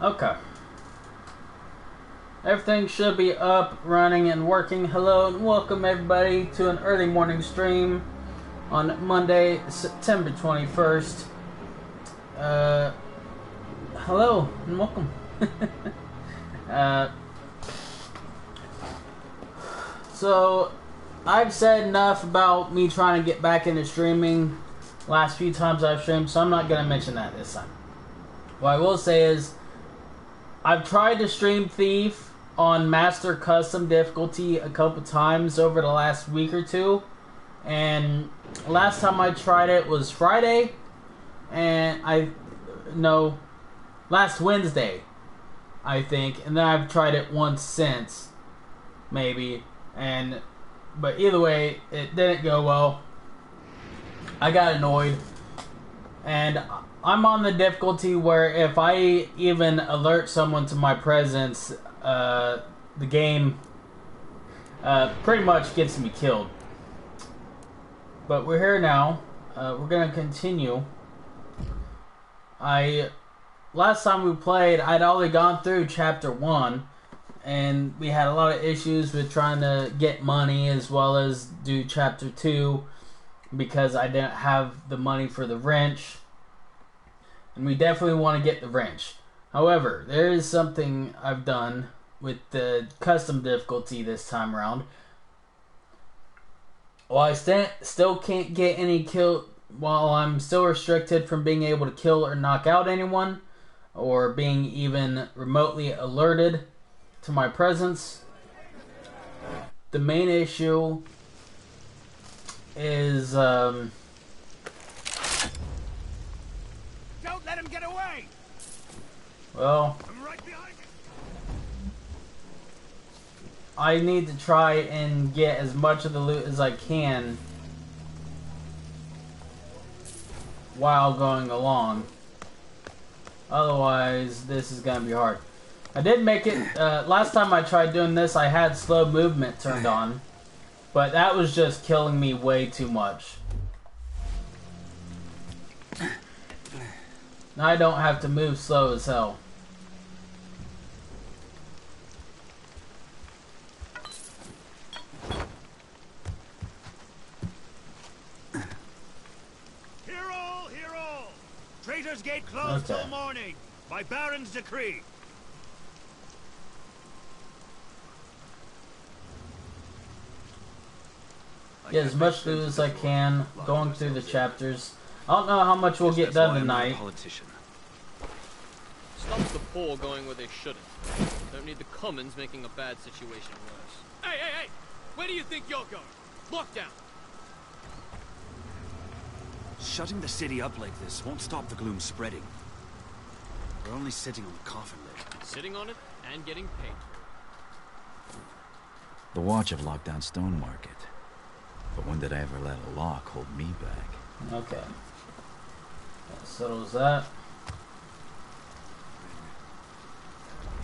Okay. Everything should be up, running, and working. Hello and welcome everybody to an early morning stream on Monday, September 21st. Hello and welcome. So, I've said enough about me trying to get back into streaming last few times I've streamed, so I'm not going to mention that this time. What I will say is, I've tried to stream Thief on Master Custom difficulty a couple times over the last week or two, and last time I tried it was Friday, and last Wednesday, I think, and then I've tried it once since, maybe, but either way, it didn't go well. I got annoyed, and I'm on the difficulty where if I even alert someone to my presence, the game pretty much gets me killed. But we're here now. We're gonna continue. Last time we played, I'd already gone through chapter 1, and we had a lot of issues with trying to get money as well as do chapter 2 because I didn't have the money for the wrench. And we definitely want to get the wrench. However, there is something I've done with the custom difficulty this time around. While I still can't get any kill, while I'm still restricted from being able to kill or knock out anyone, or being even remotely alerted to my presence, the main issue is Don't let him get away! well, I'm right behind you. I need to try and get as much of the loot as I can while going along. Otherwise, this is gonna be hard. I did make it, last time I tried doing this, I had slow movement turned on, but that was just killing me way too much. Now I don't have to move slow as hell. Hear all, hear all! Traitor's Gate closed till morning, by Baron's decree. Get as much loot as I can, going through the chapters. I don't know how much we'll get done tonight. Stops the poor going where they shouldn't. Don't need the commons making a bad situation worse. Hey, hey, hey! Where do you think you're going? Lockdown! Shutting the city up like this won't stop the gloom spreading. We're only sitting on the coffin lid. Sitting on it and getting paid for it. The Watch have locked down Stone Market. But when did I ever let a lock hold me back? Okay. That settles that.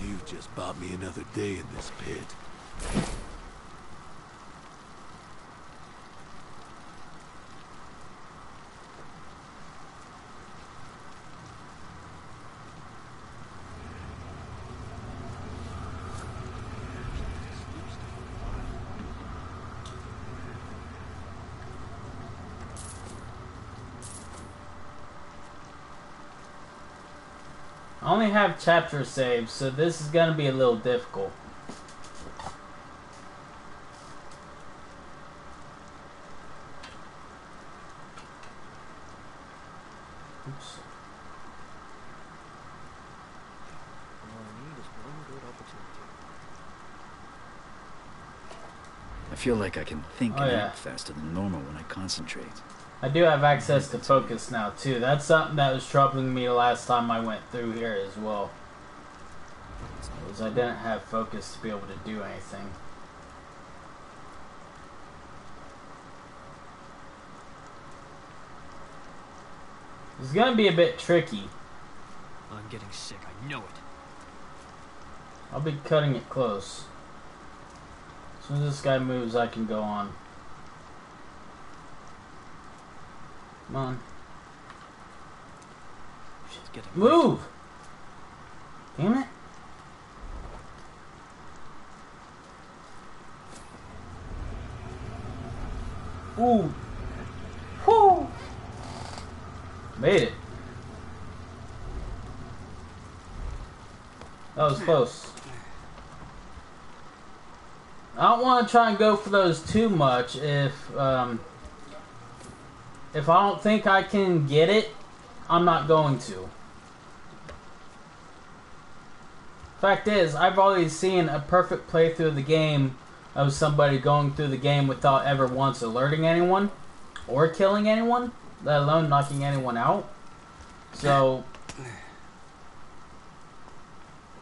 You've just bought me another day in this pit. I only have chapter saves, so this is gonna be a little difficult. Oops. All I need is one good opportunity. I feel like I can think and yeah. act faster than normal when I concentrate. I do have access to focus now too. That's something that was troubling me the last time I went through here as well. Was I didn't have focus to be able to do anything. It's gonna be a bit tricky. I'm getting sick, I know it. I'll be cutting it close. As soon as this guy moves, I can go on. Come on. Shit's getting Move! Damn it. Ooh. Whoo! Made it. That was close. I don't want to try and go for those too much if I don't think I can get it, I'm not going to. Fact is, I've already seen a perfect playthrough of the game of somebody going through the game without ever once alerting anyone or killing anyone, let alone knocking anyone out. So,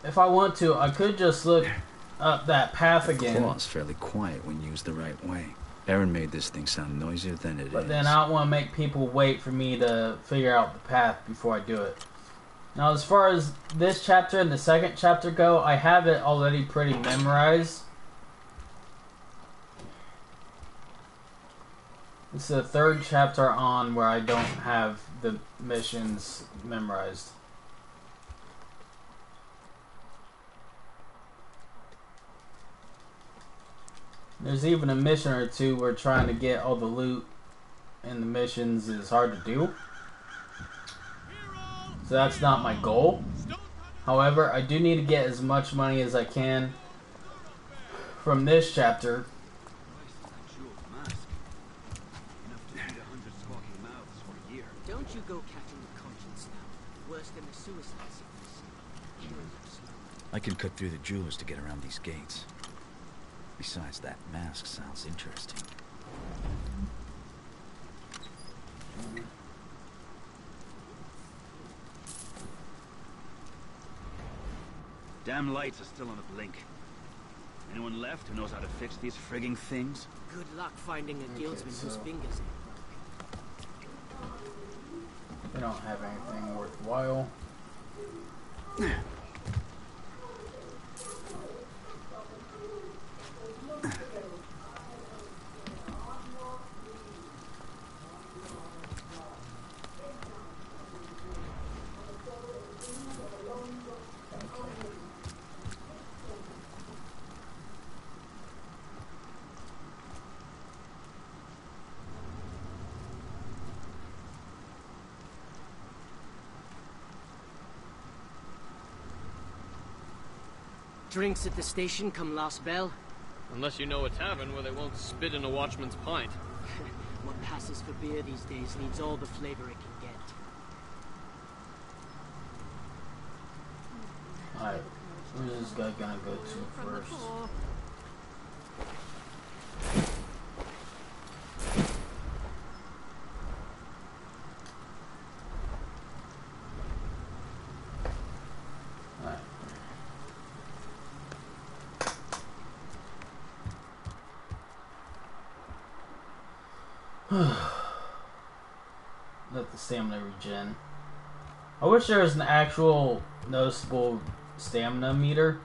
if I want to, I could just look up that path again. The claw's fairly quiet when used the right way. Baron made this thing sound noisier than it is. But then I don't want to make people wait for me to figure out the path before I do it. Now, as far as this chapter and the second chapter go, I have it already pretty memorized. It's the third chapter on where I don't have the missions memorized. There's even a mission or two where trying to get all the loot in the missions is hard to do. So that's not my goal. However, I do need to get as much money as I can from this chapter. Don't you go catching the conscience now. Worse than the suicide sickness. I can cut through the jewelers to get around these gates. Besides, that mask sounds interesting. Damn lights are still on a blink. Anyone left who knows how to fix these frigging things? Good luck finding a guildsman whose fingers. They don't have anything worthwhile. Drinks at the station come last bell. Unless you know a tavern where they won't spit in a watchman's pint. What passes for beer these days needs all the flavor it can get. Alright, where's this guy gonna go to first? Let the stamina regen. I wish there was an actual noticeable stamina meter,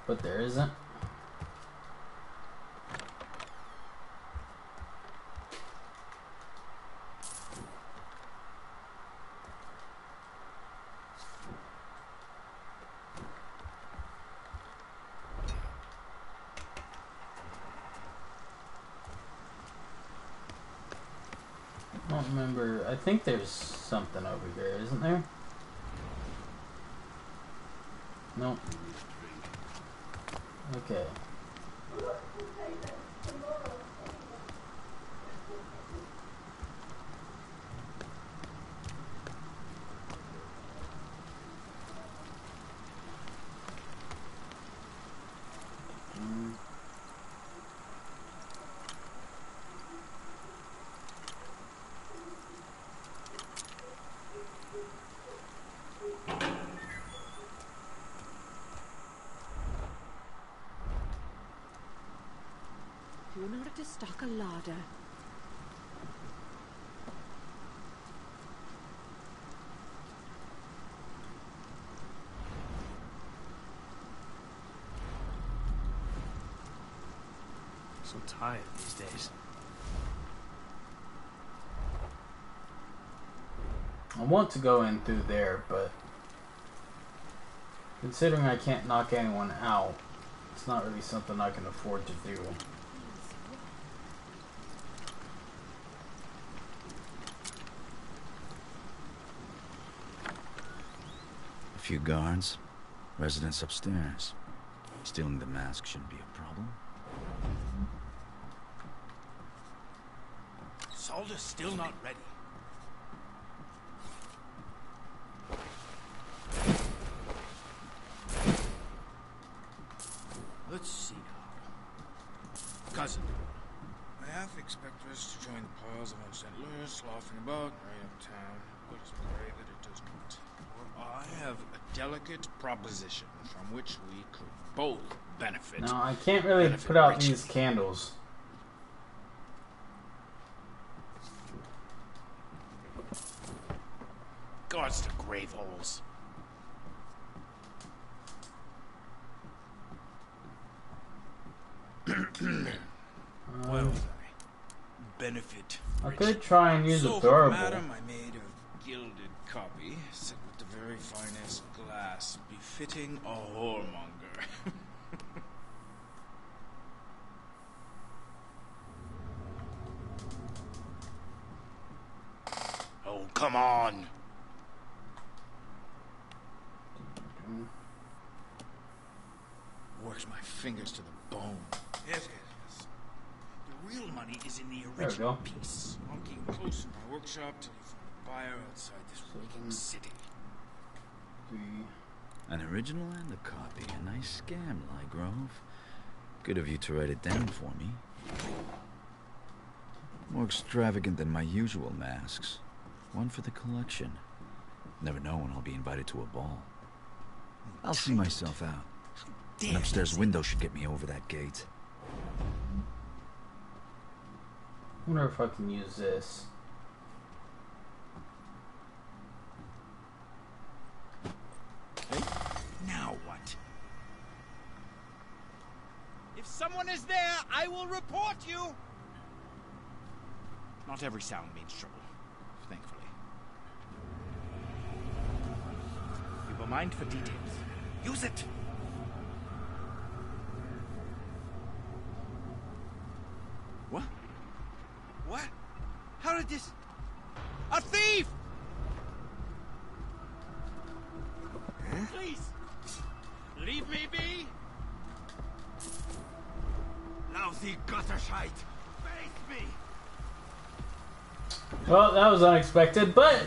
but there isn't. I don't remember. I think there's something over here, isn't there? Nope. Okay. In order to stock a larder. So tired these days. I want to go in through there, but Considering I can't knock anyone out, it's not really something I can afford to do. A few guards, residents upstairs. Stealing the mask shouldn't be a problem. Salda's still not ready. Let's see now. Cousin. I half expect us to join the piles around St. Louis, laughing about right uptown. Let us pray that it does not. For I have a delicate proposition from which we could both benefit. No, I can't really put out these candles. Guards to grave holes. Well, benefit. I could try and use So, a durable. madam, I made a gilded copy, set with the very finest glass, befitting a whoremonger. Oh, come on! Works my fingers to the bone. Yes. The real money is in the original piece. Monkeying close in my workshop till you find a buyer outside this reeking city. An original and a copy. A nice scam, Lygrove. Good of you to write it down for me. More extravagant than my usual masks. One for the collection. Never know when I'll be invited to a ball. I'll see myself out. An upstairs window should get me over that gate. I wonder if I can use this. Hey, now what? If someone is there, I will report you! Not every sound means trouble, thankfully. You have a mind for details. Use it! What? What? How did this... A thief! Huh? Please! Leave me be! Lousy guttershite! Face me! Well, that was unexpected, but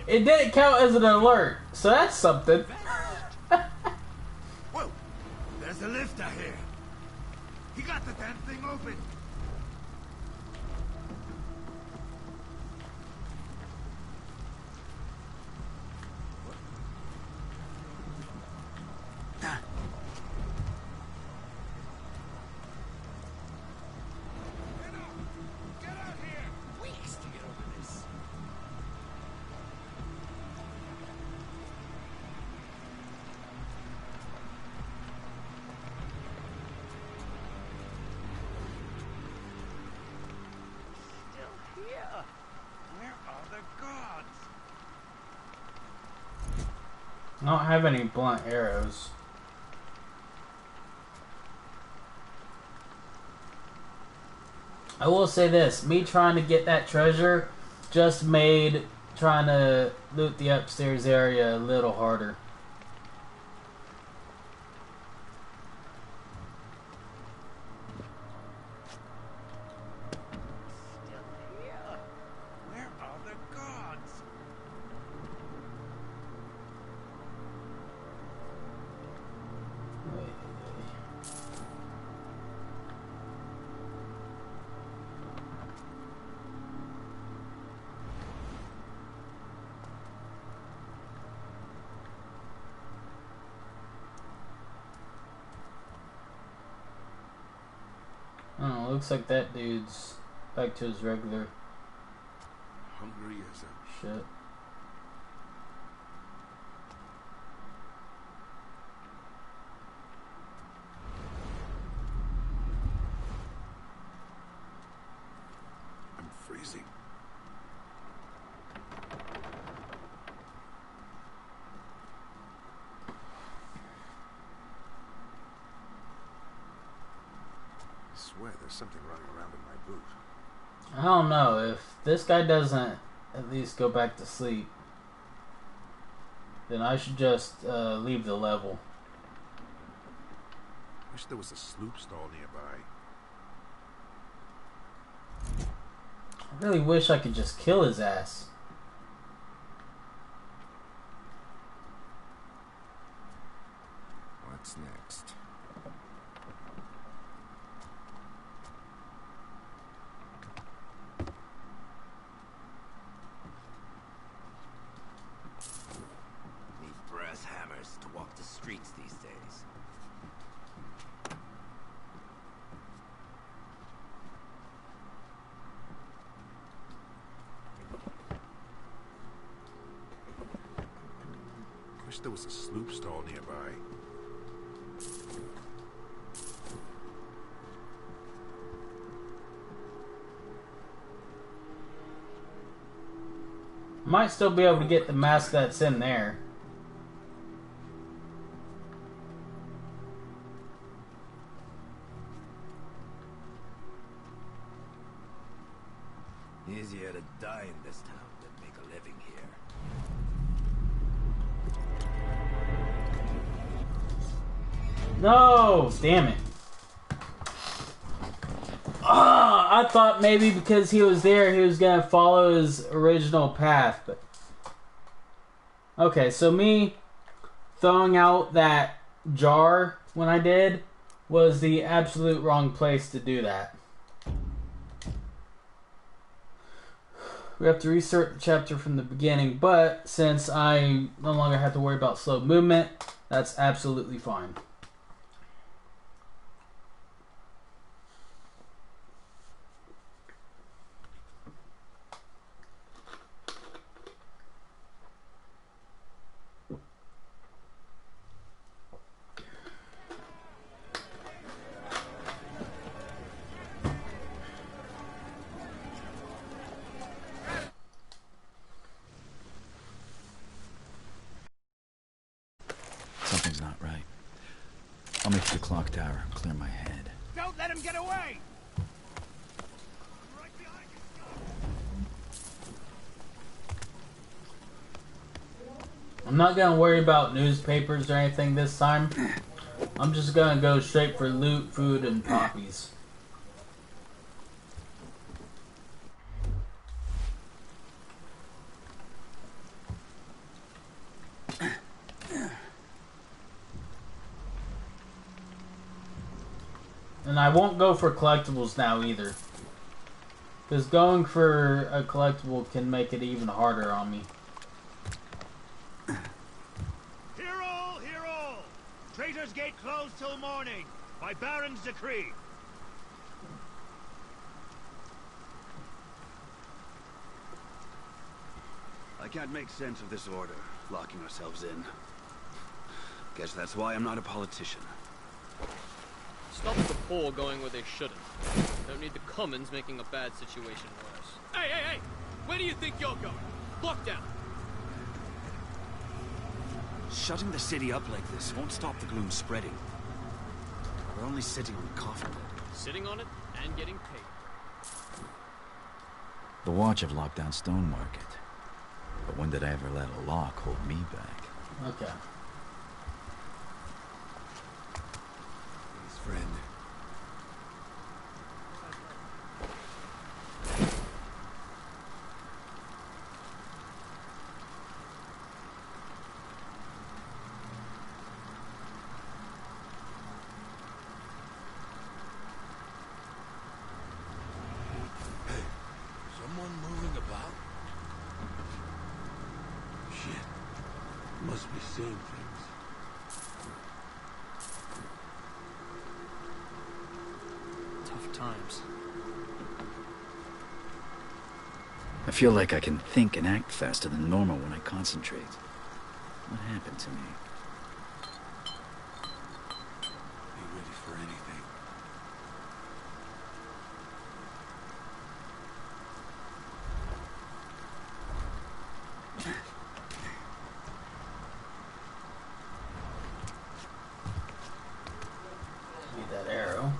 it didn't count as an alert, so that's something. Whoa! There's a lifter here. He got the damn thing open. I don't have any blunt arrows. I will say this, me trying to get that treasure just made trying to loot the upstairs area a little harder. Oh, looks like that dude's back to his regular Hungry as a... shit. I'm freezing. swear there's something running around in my boot. I don't know. If this guy doesn't at least go back to sleep, then I should just leave the level. Wish there was a sloop stall nearby. I really wish I could just kill his ass. What's next? Need brass hammers to walk the streets these days. Wish there was a sloop stall nearby. Might still be able to get the mask that's in there. Easier to die in this town than make a living here. No! Damn it. I thought maybe because he was there, he was gonna follow his original path, but... Okay, so me throwing out that jar when I did was the absolute wrong place to do that. We have to restart the chapter from the beginning, but since I no longer have to worry about slow movement, that's absolutely fine. Something's not right. I'll make it to the clock tower and clear my head. Don't let him get away! I'm not gonna worry about newspapers or anything this time. I'm just gonna go straight for loot, food, and poppies. And I won't go for collectibles now either. Because going for a collectible can make it even harder on me. Hear all, hear all! Traitor's Gate closed till morning, by Baron's decree. I can't make sense of this order, locking ourselves in. Guess that's why I'm not a politician. Stop the poor going where they shouldn't. Don't need the commons making a bad situation worse. Hey, hey, hey! Where do you think you're going? Lockdown! Shutting the city up like this won't stop the gloom spreading. We're only sitting on the coffin lid. Sitting on it and getting paid. The Watch have locked down Stone Market. But when did I ever let a lock hold me back? Okay. His friend. Hey, someone moving about? Shit. Must be seeing things. Tough times. I feel like I can think and act faster than normal when I concentrate. What happened to me? Be ready for anything. Need that arrow.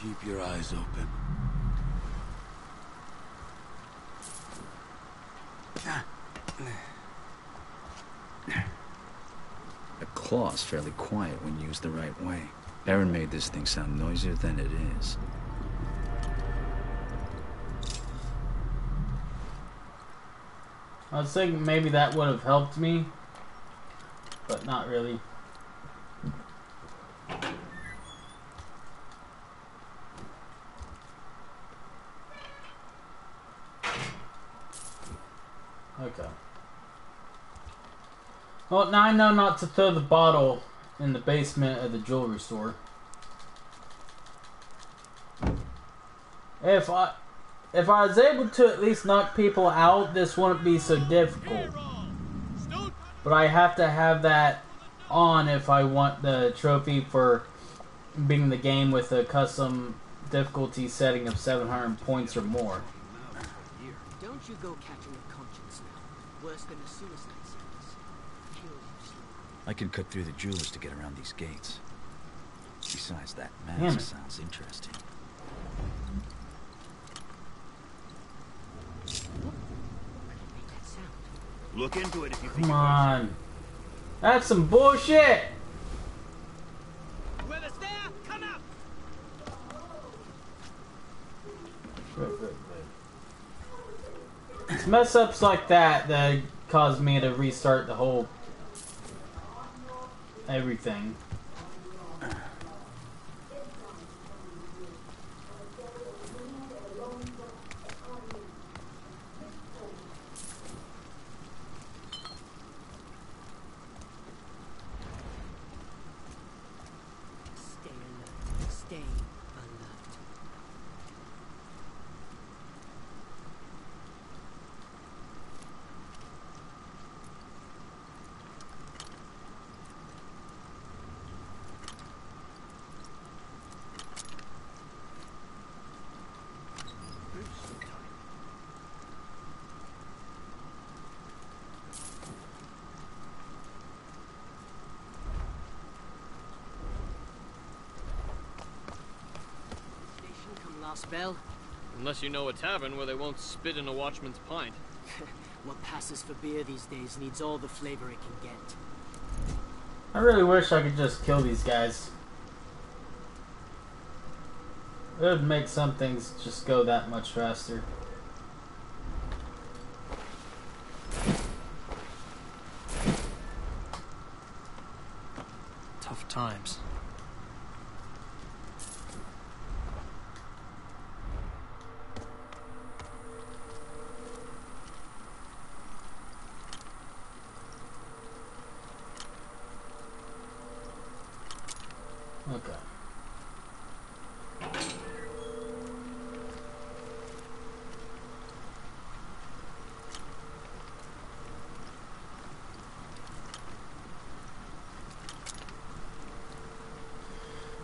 Keep your eyes open. The claw's fairly quiet when used the right way. Aaron made this thing sound noisier than it is. I was thinking maybe that would have helped me, but not really. Okay. Well, now I know not to throw the bottle in the basement of the jewelry store. If I was able to at least knock people out, this wouldn't be so difficult. But I have to have that on if I want the trophy for beating the game with a custom difficulty setting of 700 points or more. Don't you go catching a conscience now. Worse than a suicide sentence. Kill you. I can cut through the jewelers to get around these gates. Besides, that mask sounds interesting. Look into it if you think. Come on. That's some bullshit! Whoever's there, come out! It's mess ups like that caused me to restart the whole everything. Stay alert. Stay alert. Station come last bell. Unless you know a tavern where they won't spit in a watchman's pint. What passes for beer these days needs all the flavor it can get. I really wish I could just kill these guys. It would make some things just go that much faster. Tough times. Okay.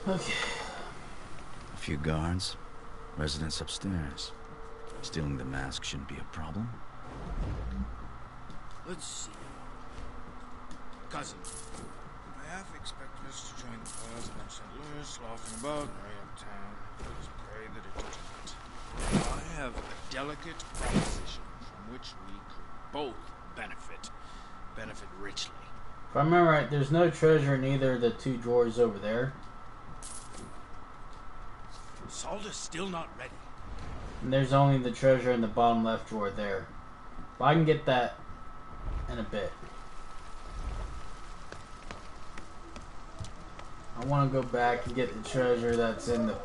Okay. A few guards, residents upstairs. Stealing the mask shouldn't be a problem. Let's see. Cousin, I half expect us to join the cause of St. Louis, laughing about right uptown. Let's pray that it doesn't. I have a delicate proposition from which we could both benefit richly. If I remember right, there's no treasure in either of the two drawers over there. Salt is still not ready. And there's only the treasure in the bottom left drawer there. But I can get that in a bit. I want to go back and get the treasure that's in the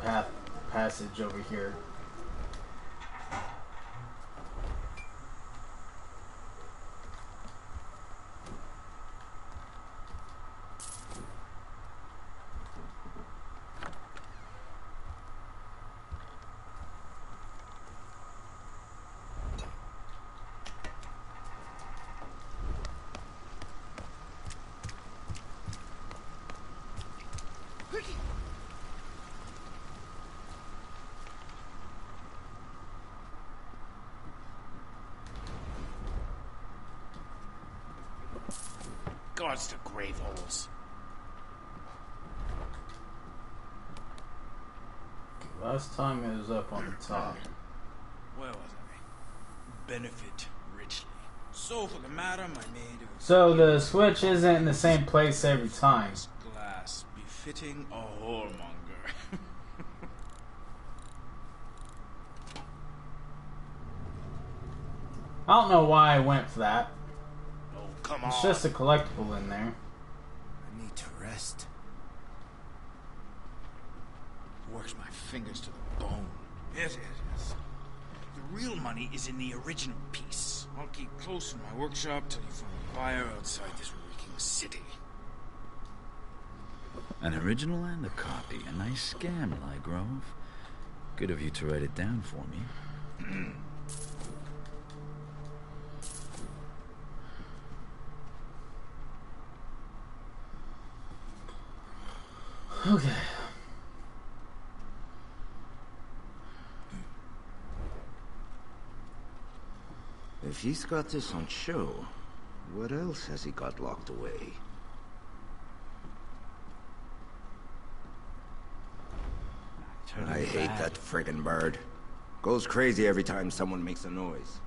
passage over here. Guards to grave holes. Last time it was up on the top. Where was I? Benefit richly. So for the madam, I made a So the switch isn't in the same place every time. glass befitting a whoremonger. I don't know why I went for that. Oh, come on. It's just a collectible in there. I need to rest. Works my fingers to the bone. Yes, yes, yes. The real money is in the original piece. I'll keep close in my workshop till you find a buyer outside this reeking city. An original and a copy. A nice scam, Lygrove. Good of you to write it down for me. Okay. If he's got this on show, what else has he got locked away? I hate that friggin' bird. Goes crazy every time someone makes a noise.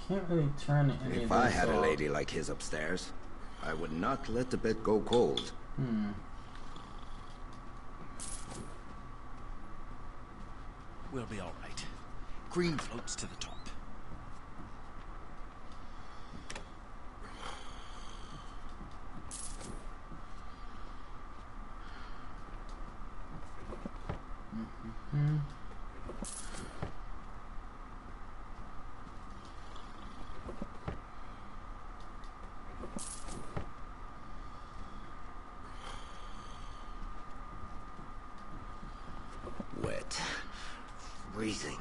Can't really turn any If of I this had a off. lady like his upstairs, I would not let the bed go cold. We'll be all right. Green floats to the top. Wet. Freezing.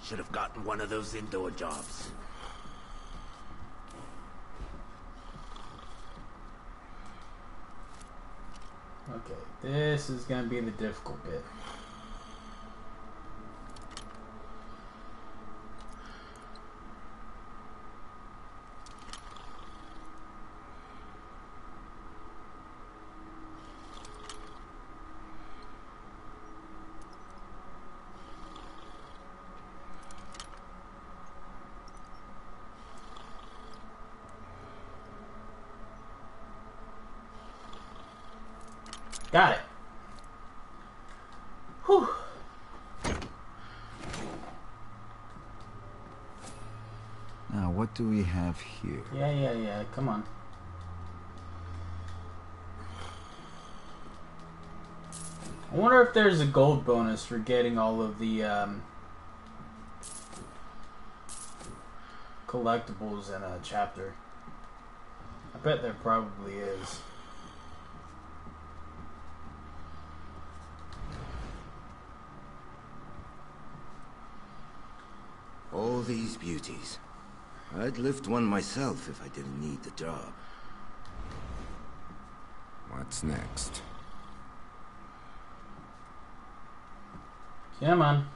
Should have gotten one of those indoor jobs. Okay, this is gonna be the difficult bit. Got it. Whew. Now, what do we have here? Yeah. Come on. I wonder if there's a gold bonus for getting all of the collectibles in a chapter. I bet there probably is. All these beauties. I'd lift one myself if I didn't need the job. What's next? Come on.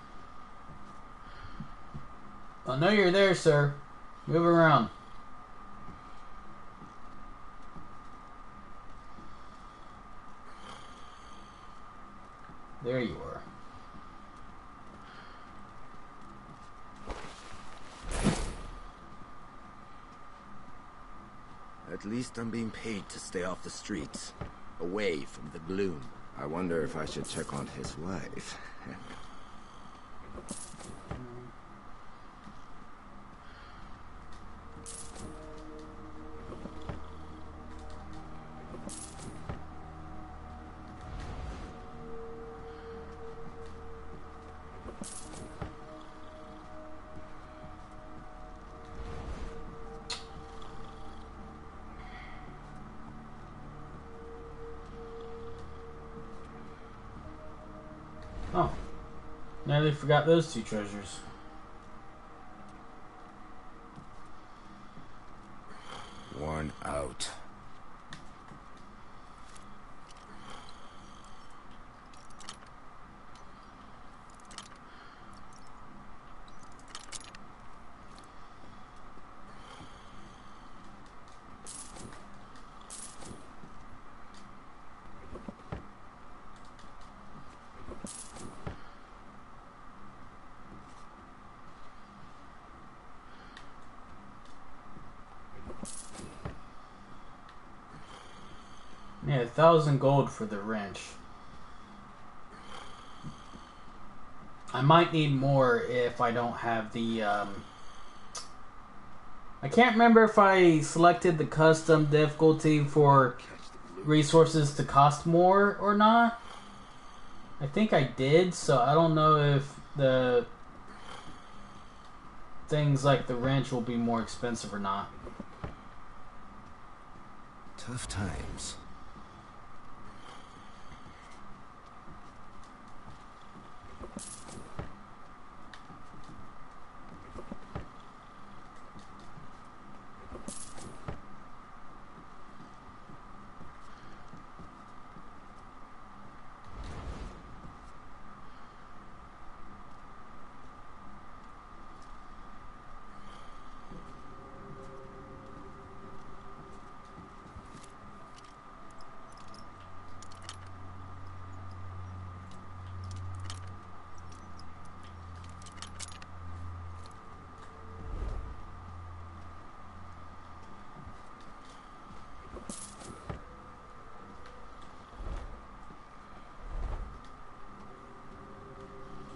I know you're there, sir. Move around. There you are. At least I'm being paid to stay off the streets, away from the gloom. I wonder if I should check on his wife. Oh. Nearly forgot those two treasures. Worn out. 1,000 gold for the wrench. I might need more if I don't have the, I can't remember if I selected the custom difficulty for resources to cost more or not. I think I did, so I don't know if the things like the wrench will be more expensive or not. Tough times.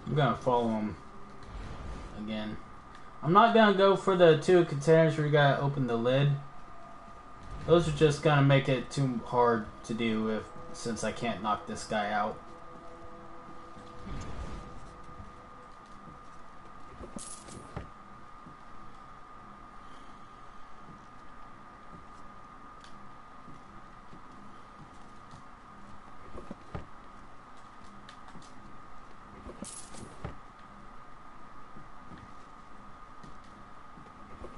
I'm gonna follow him again. I'm not gonna go for the 2 containers where you gotta open the lid. Those are just gonna make it too hard to do since I can't knock this guy out.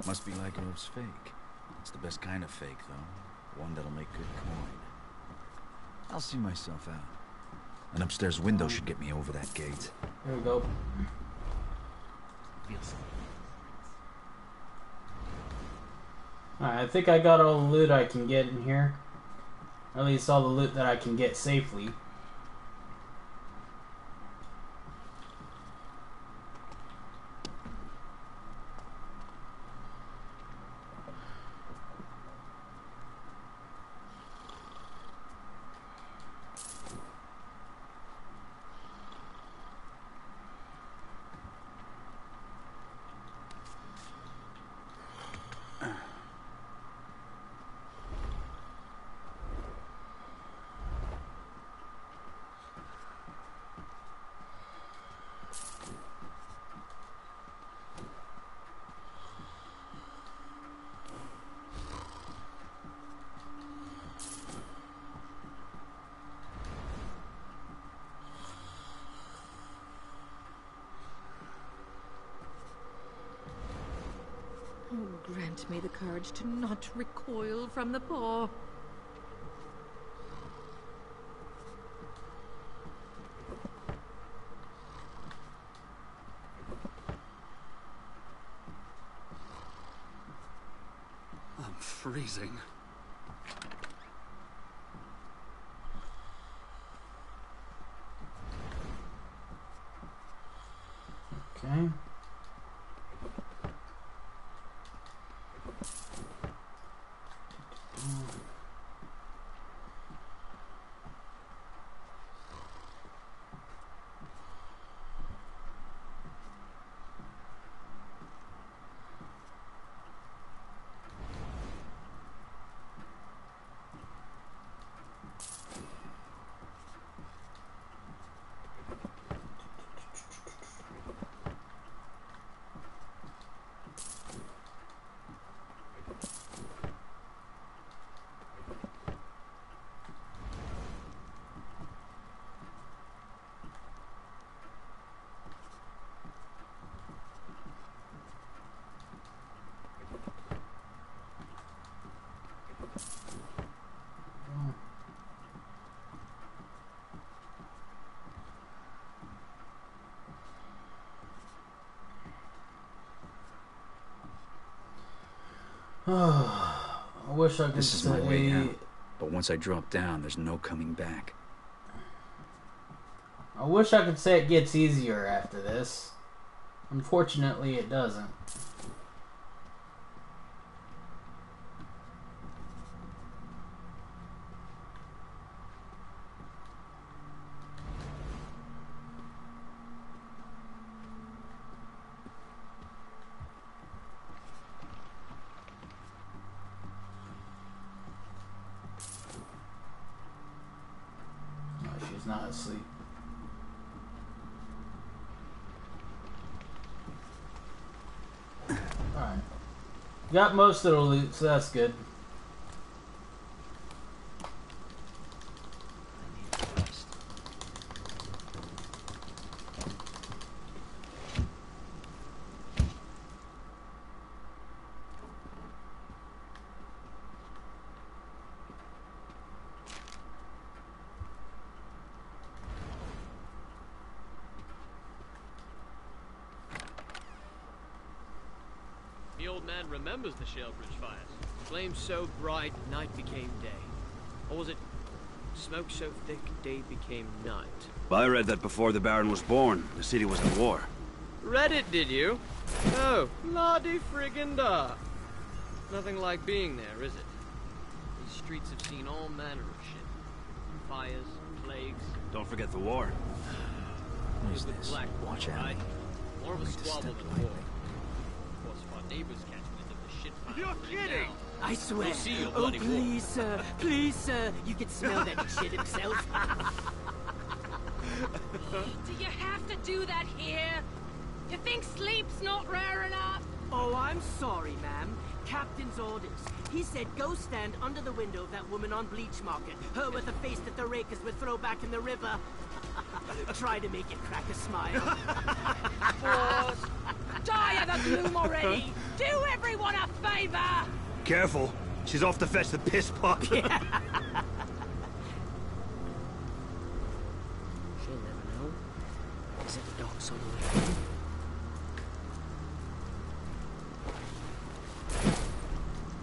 Must be Lycarov's fake. It's the best kind of fake, though. One that'll make good coin. I'll see myself out. An upstairs window should get me over that gate. There we go. Alright, I think I got all the loot I can get in here. Or at least all the loot that I can get safely. Oh, grant me the courage to not recoil from the paw. I'm freezing. Okay. I wish I could This is my way out. But once I drop down, there's no coming back. I wish I could say it gets easier after this. Unfortunately, it doesn't. He's not asleep. Alright. Got most of the loot, so that's good. The old man remembers the Shalebridge fires. Flames so bright, night became day. Or was it smoke so thick, day became night? Well, I read that before the Baron was born, the city was at war. Read it, did you? Oh, la-di friggin' da. Nothing like being there, is it? These streets have seen all manner of shit. Fires, plagues. Don't forget the war. Who's this? Watch out. Right? More of a squabble than war. Of course, if our neighbors catch wind of the shit fire. You're kidding! I swear. We'll see you, Oh, bloody please, sir, you can smell that shit himself. Do you have to do that here? You think sleep's not rare enough? Oh, I'm sorry, ma'am. Captain's orders. He said go stand under the window of that woman on Bleach Market. Her with the face that the rakers would throw back in the river. Try to make it crack a smile. Boss, die of the gloom already! Do everyone a favor! Careful, she's off to fetch the piss pot. She'll never know. Is it the dogs on the way?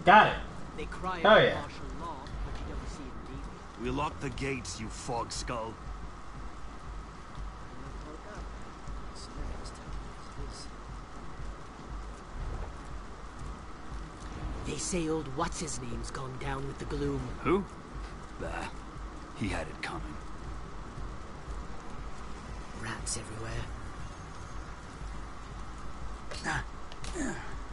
Got it. They cry Oh, out yeah. martial law, but you don't see it in TV. We locked the gates, you fog skull. They say old what's-his-name's gone down with the gloom. Who? Bah, he had it coming. Rats everywhere.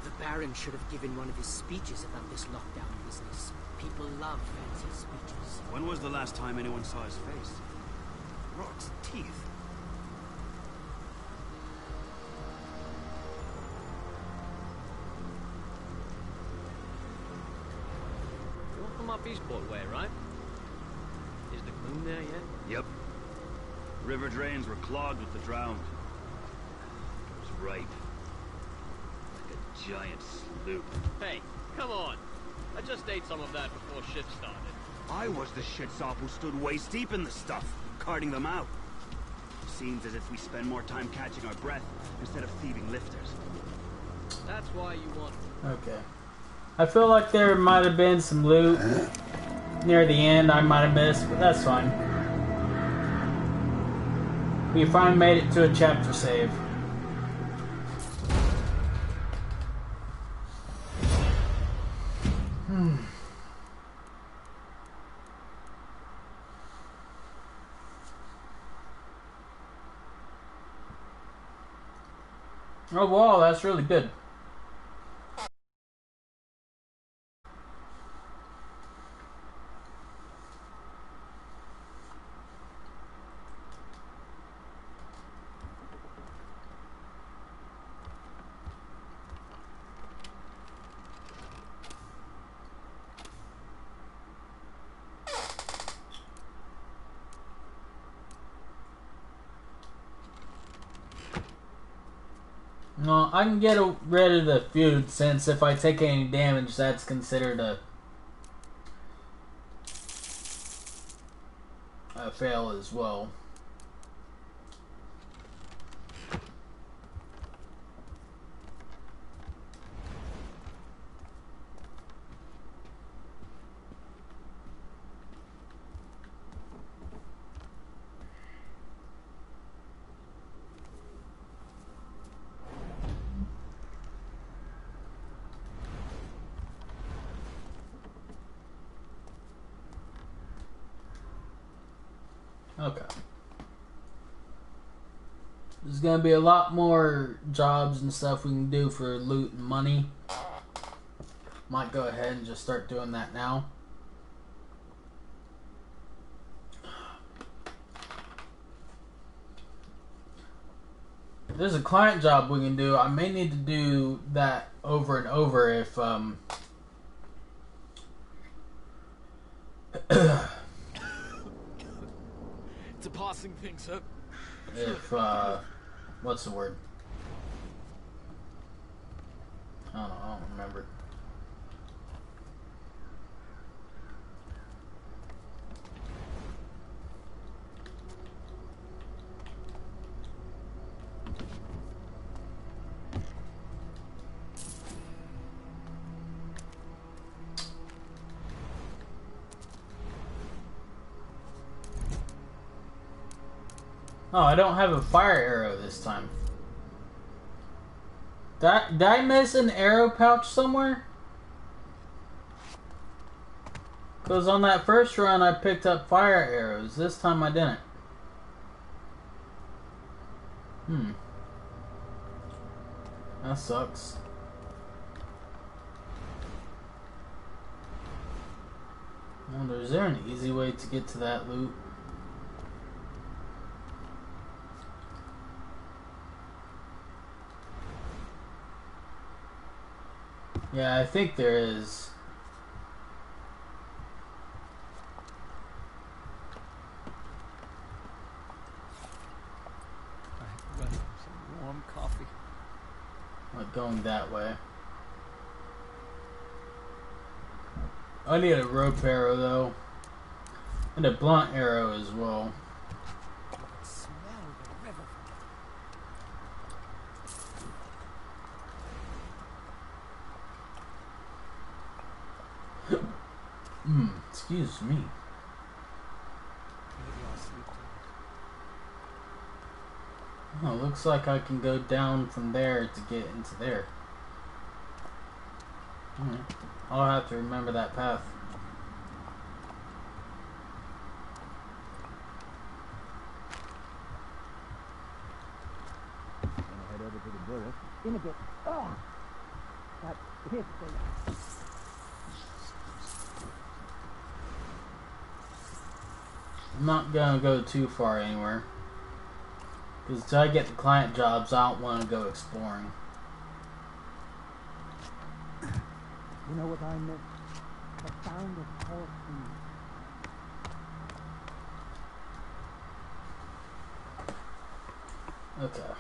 The Baron should have given one of his speeches about this lockdown business. People love fancy speeches. When was the last time anyone saw his face? Rock's teeth. You're from up Eastport way, right? Is the gloom there yet? Yep. River drains were clogged with the drowned. It was ripe. Like a giant sloop. Hey, come on. I just ate some of that before shit started. I was the shitsop who stood waist deep in the stuff, carting them out. Seems as if we spend more time catching our breath instead of thieving lifters. That's why you want... Okay. I feel like there might have been some loot near the end I might have missed, but that's fine. We finally made it to a chapter save. Oh wow, that's really good. No, I can get rid of the feud since if I take any damage, that's considered a fail as well. Okay. There's gonna be a lot more jobs and stuff we can do for loot and money. Might go ahead and just start doing that now. there's a client job we can do. I may need to do that over and over if It's a passing thing, sir. if what's the word? I don't remember. Oh, I don't have a fire arrow this time. Did I miss an arrow pouch somewhere? Because on that first run I picked up fire arrows. This time I didn't. That sucks. I wonder, is there an easy way to get to that loot? Yeah, I think there is. I've got some warm coffee. Like going that way. I need a rope arrow though. And a blunt arrow as well. Excuse me. Oh, looks like I can go down from there to get into there. I'll have to remember that path. Head over to the bullet. In a bit. Oh, that pissed me. I'm not gonna go too far anywhere. Because until I get the client jobs, I don't want to go exploring. You know what I miss? The sound of horse feet. Okay.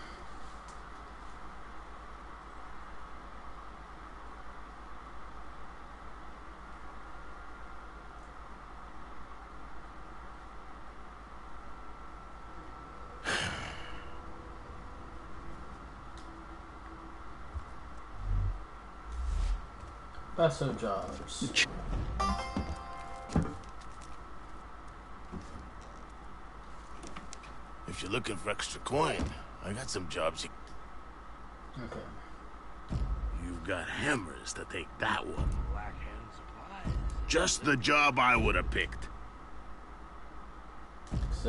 Basso jobs. If you're looking for extra coin, I got some jobs. Okay. You've got hammers to take that one. Just the job I would have picked.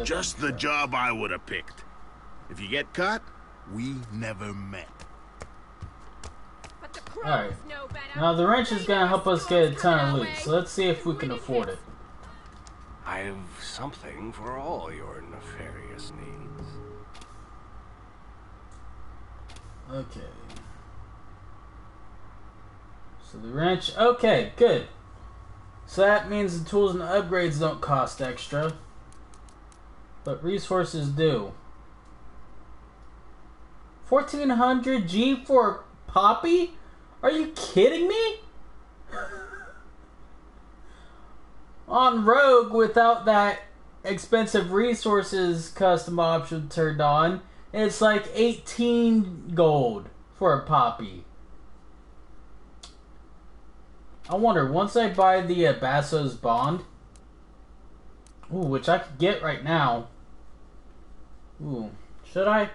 Just the job I would have picked. If you get caught, we never met. Alright. Now the wrench is gonna help us get a ton of loot, so let's see if we can afford it. I've something for all your nefarious needs. Okay. So the wrench, okay, good. So that means the tools and upgrades don't cost extra. But resources do. 1400 G for Poppy? Are you kidding me? On Rogue, without that expensive resources custom option turned on, it's like 18 gold for a Poppy. I wonder, once I buy the Basso's Bond, ooh, which I could get right now. Ooh, should I?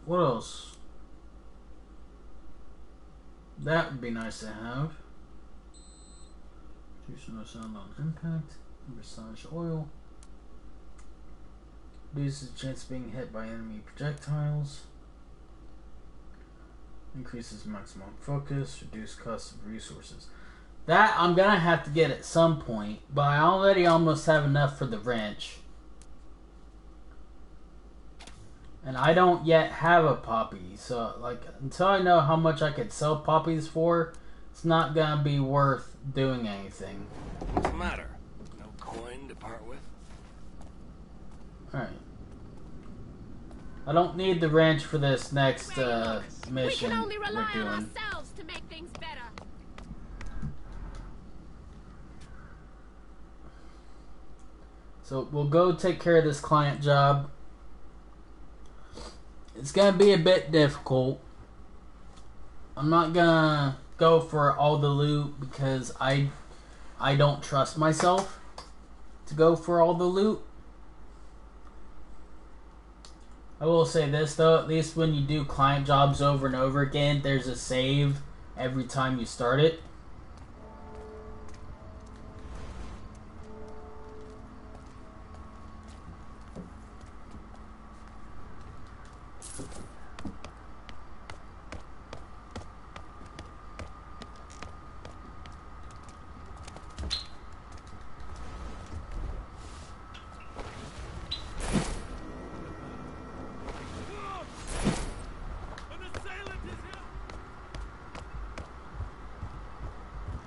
What else? That would be nice to have. Reduce no sound on impact. Massage oil. Reduces the chance of being hit by enemy projectiles. Increases maximum focus. Reduce cost of resources. That I'm gonna have to get at some point, but I already almost have enough for the wrench. And I don't yet have a poppy, so like until I know how much I could sell poppies for, it's not gonna be worth doing anything. What's the matter? No coin to part with? Alright. I don't need the wrench for this next mission we can only rely we're doing. on ourselves to make things better. So we'll go take care of this client job. It's gonna be a bit difficult. I'm not gonna go for all the loot because I don't trust myself to go for all the loot. I will say this though, at least when you do client jobs over and over again, there's a save every time you start it.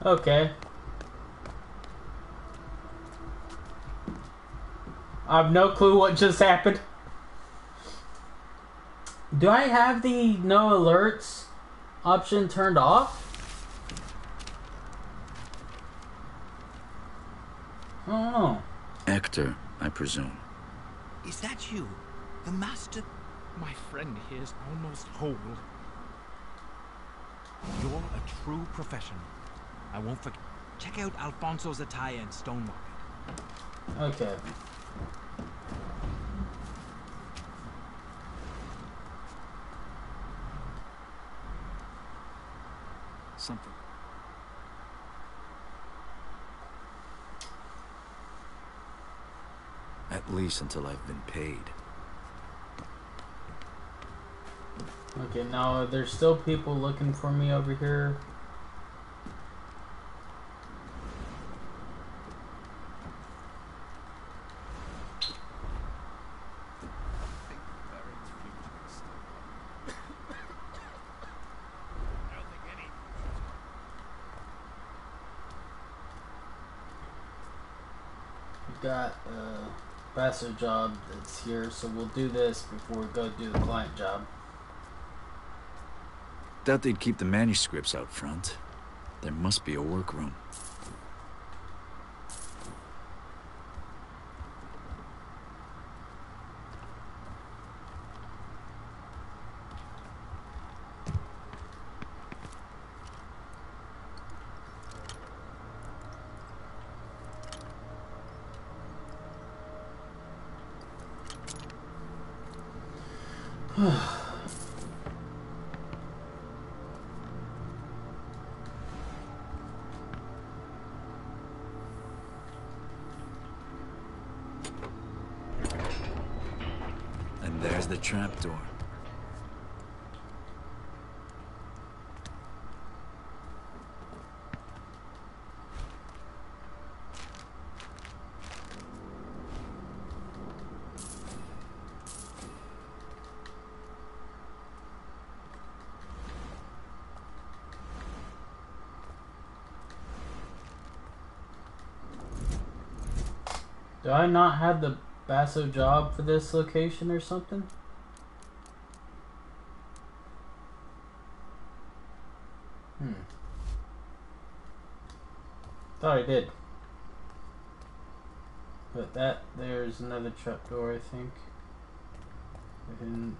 Okay. I have no clue what just happened. Do I have the no alerts option turned off? I don't know. Hector, I presume. Is that you? The master? My friend here is almost whole. You're a true professional. I won't forget. Check out Alfonso's attire in Stonemarket. Okay. Something. At least until I've been paid. Okay, now there's still people looking for me over here. Got a Basso job that's here, so we'll do this before we go do the client job. Doubt they'd keep the manuscripts out front. There must be a workroom. And there's the trapdoor. Do I not have the Basso job for this location or something? Thought I did. But there's another trapdoor, I think. And,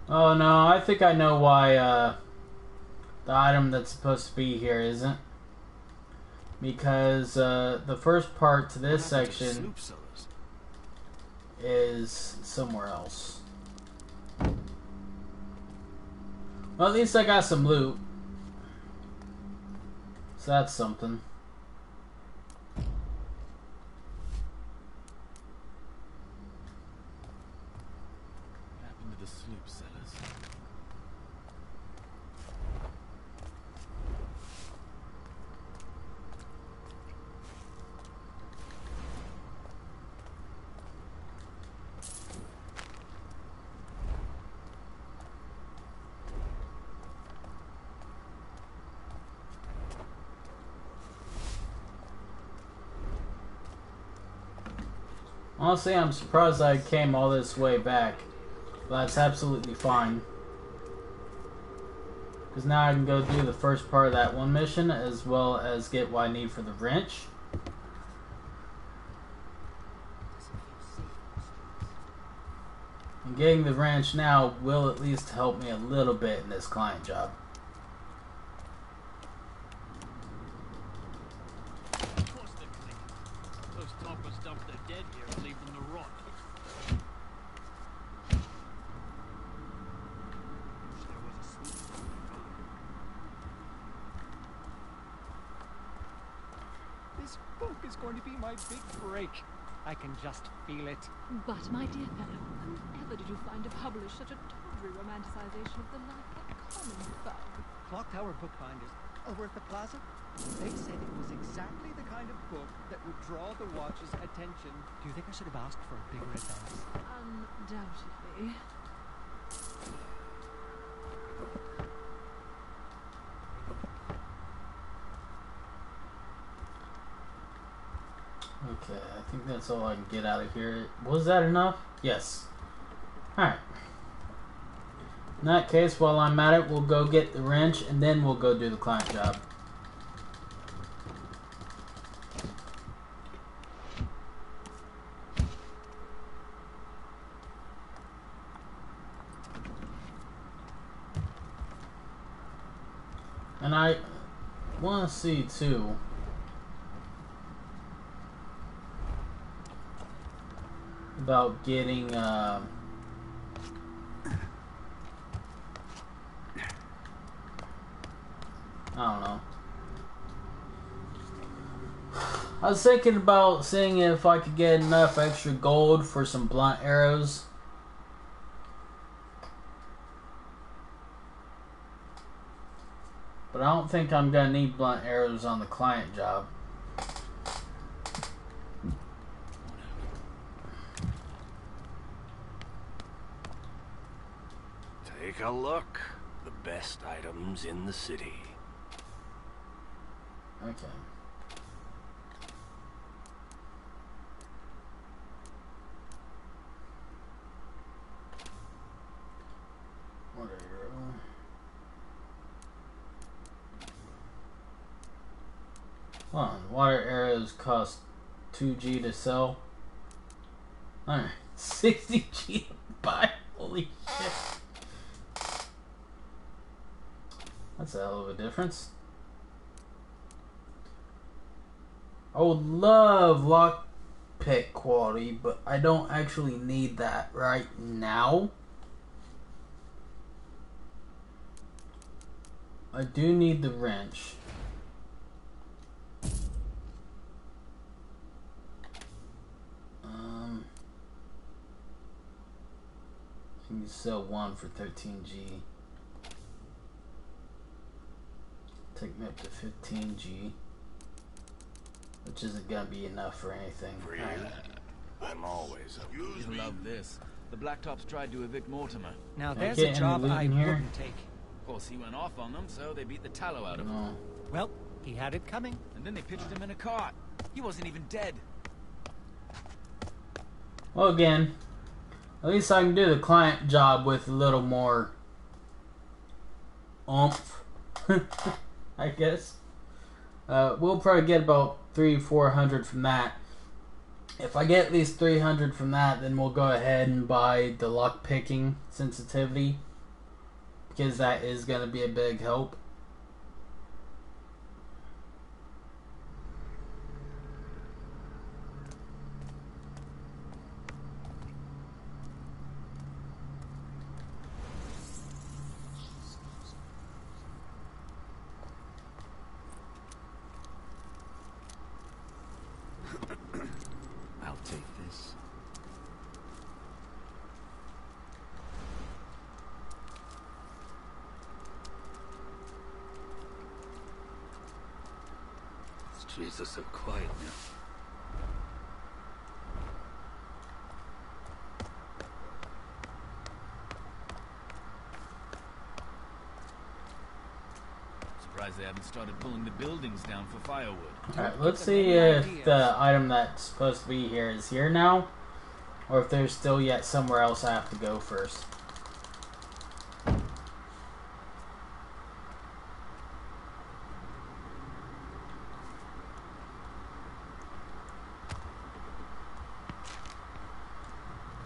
oh no, I think I know why the item that's supposed to be here isn't. Because the first part to this section is somewhere else. Well, at least I got some loot. So that's something. What happened to the sloop sellers? Honestly, I'm surprised I came all this way back. But that's absolutely fine. Because now I can go do the first part of that one mission, as well as get what I need for the wrench. And getting the wrench now will at least help me a little bit in this client job. Those toppers dumped their dead here and leave them to rot. This book is going to be my big break. I can just feel it. But, my dear fellow, whoever did you find to publish such a tawdry romanticization of the life of a common thug? Clock Tower Bookbinders, over at the plaza, they said it was exactly the kind of book that would draw the watcher's attention. Do you think I should have asked for a bigger advance? Undoubtedly. Okay, I think that's all I can get out of here. Was that enough? Yes. Alright. In that case, while I'm at it, we'll go get the wrench, and then we'll go do the client job. And I want to see, too, about getting I don't know. I was thinking about seeing if I could get enough extra gold for some blunt arrows. But I don't think I'm gonna need blunt arrows on the client job. Take a look. The best items in the city. Okay. Water arrow. Hold on. Water arrows cost 2G to sell. Alright. 60G to buy. Holy shit. That's a hell of a difference. I would love lockpick quality, but I don't actually need that right now. I do need the wrench. You can sell one for 13G. Take me up to 15G, which isn't gonna be enough for anything. For you, I'm always up. You'll love this. The Blacktops tried to evict Mortimer. Now there's a job I wouldn't take. Of course, he went off on them, so they beat the tallow out of him. Well, he had it coming. And then they pitched him in a cart. He wasn't even dead. Well, again, at least I can do the client job with a little more oomph, I guess. We'll probably get about 300-400 from that. If I get at least 300 from that, then we'll go ahead and buy the lock picking sensitivity, because that is going to be a big help. I'll take this. Streets are so quiet now. Surprised they haven't started pulling the buildings down for firewood. Alright, let's see if the item that's supposed to be here is here now. or if there's still yet somewhere else I have to go first.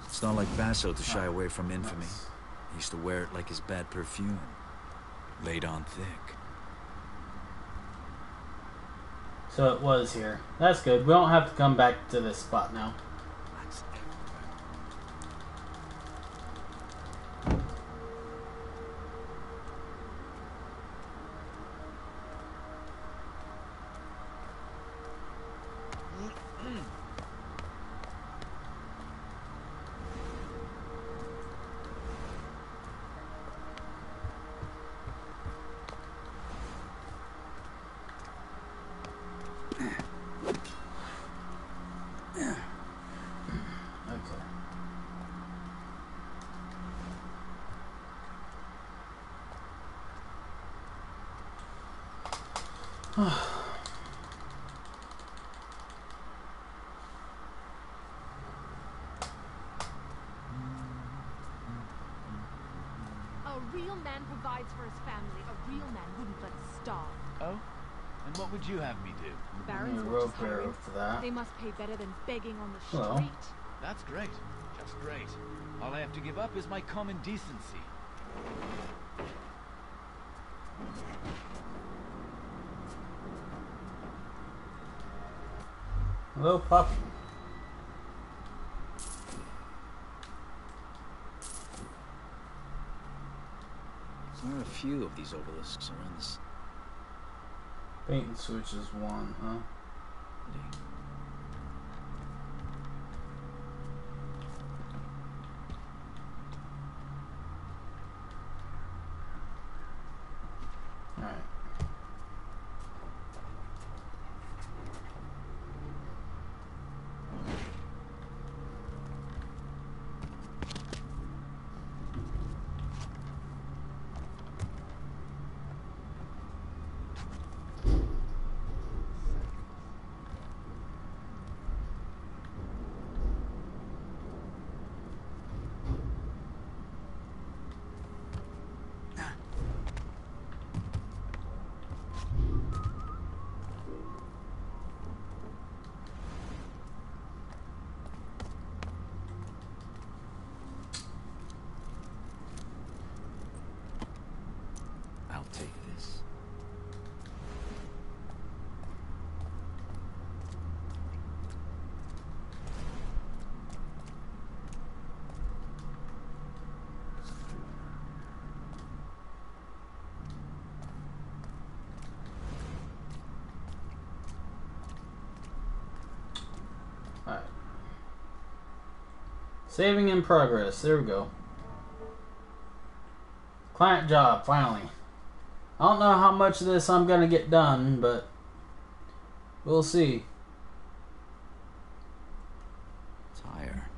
It's not like Basso to shy away from infamy. He used to wear it like his bad perfume. Laid on thick. So it was here. That's good. We don't have to come back to this spot now. A real man provides for his family. A real man wouldn't let us starve. Oh? And what would you have me do? Baron's orders hiring. They must pay better than begging on the street. That's great. Just great. All I have to give up is my common decency. Hello, puppy. There are a few of these obelisks around this. Paint and switch is one, huh? Alright. I'll take this. Alright. Saving in progress. There we go. Client job, finally. I don't know how much of this I'm going to get done, but we'll see. Tire.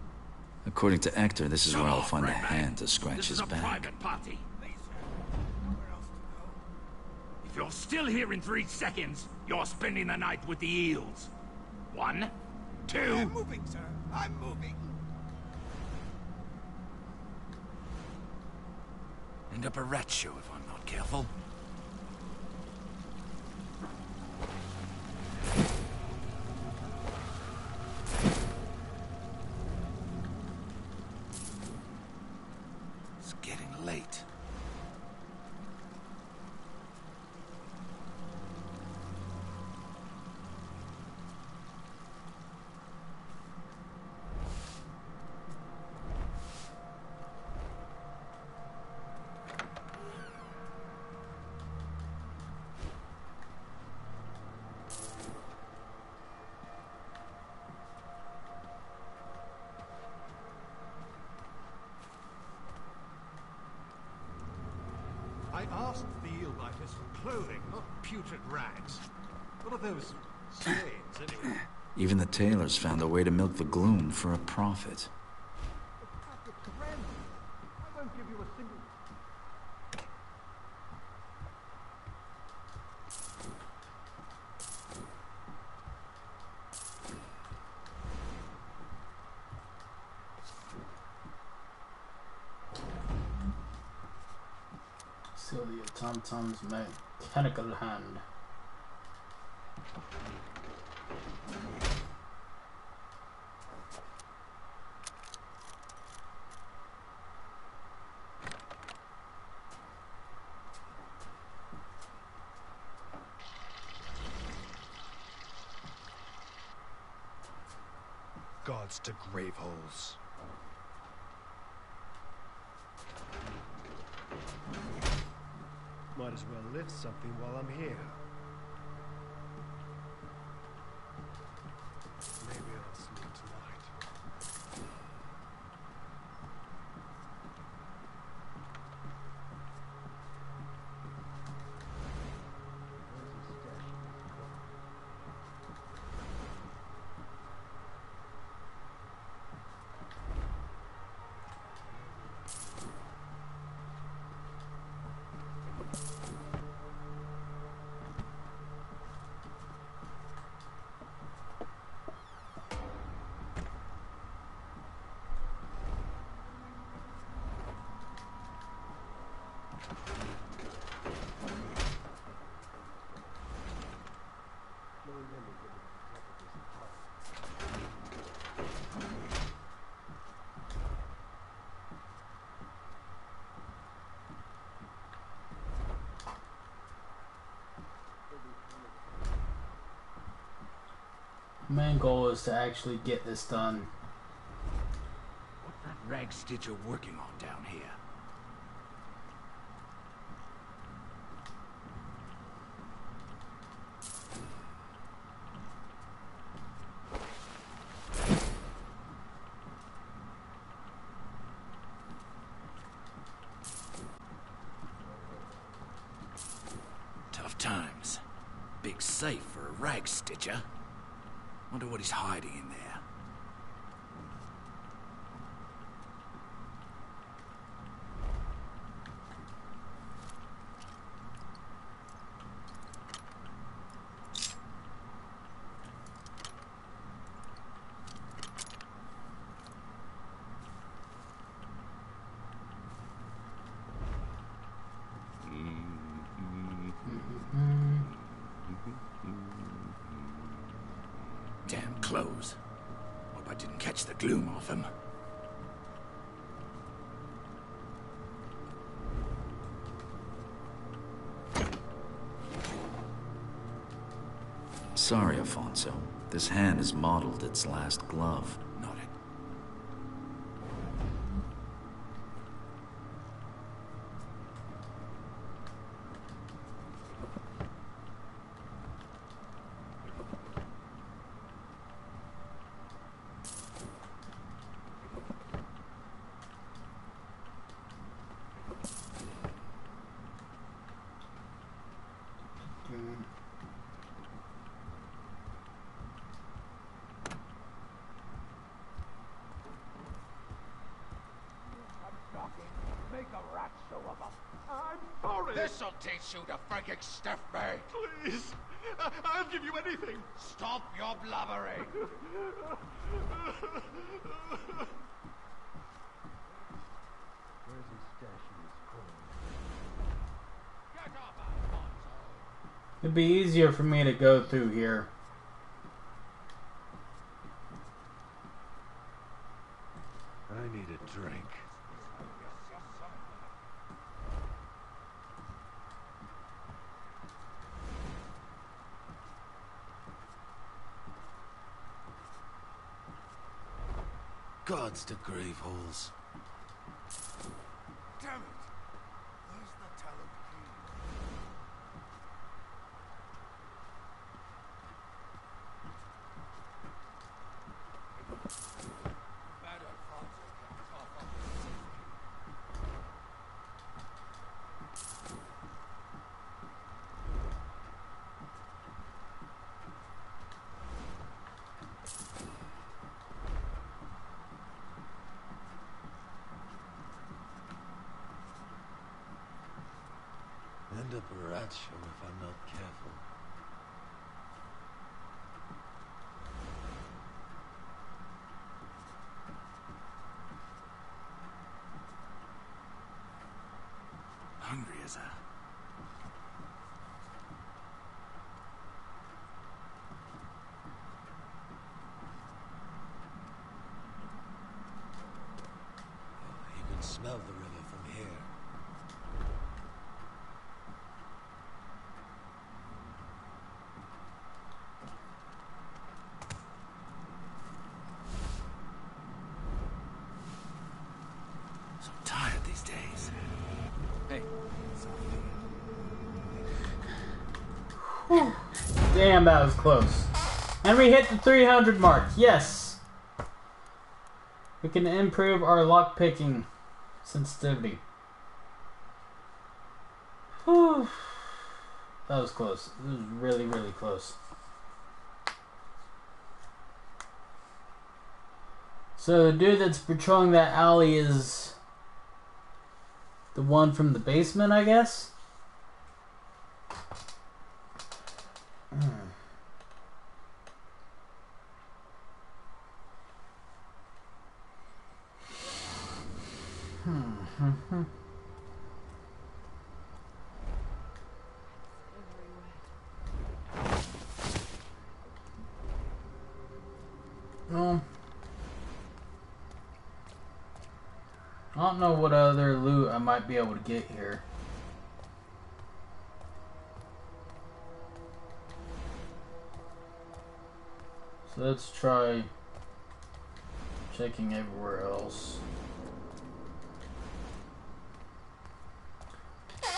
According to Hector, this is where I'll find a hand to scratch his back. Private party. If you're still here in 3 seconds, you're spending the night with the eels. 1, 2... I'm moving, sir. I'm moving. End up a rat show if I'm not careful. It's getting late. I asked the eel biters for clothing, not putrid rags. What are those stains, anyway? Even the tailors found a way to milk the gloom for a profit. I won't give you a single... Celia Tom-Tom's mechanical hand. Gods to grave holes. Might as well lift something while I'm here. Maybe I'll sleep tonight. Main goal is to actually get this done. What's that rag stitcher working on down here? Tough times. Big safe for a rag stitcher. Wonder what he's hiding in there. Damn clothes. Hope I didn't catch the gloom off him. Sorry, Alfonso. This hand has modeled its last glove. Not it. Make a rat show of them. I'm sorry. This'll teach you to freaking stiff me. Please. I'll give you anything. Stop your blubbering. Where's he stashing his coin? Get up, Alfonso. It'd be easier for me to go through here. I need a drink. Gods to grave holes. Damn it. Where's the talent key? Bad Alfonso can cough up the safety. End up a rat show if I'm not careful. Hungry as a these days. Hey. Whew. Damn, that was close. And we hit the 300 mark. Yes. We can improve our lockpicking sensitivity. Whew. That was close. It was really, really close. So the dude that's patrolling that alley is the one from the basement, I guess? Well, I don't know what other loot I might be able to get here. So let's try checking everywhere else.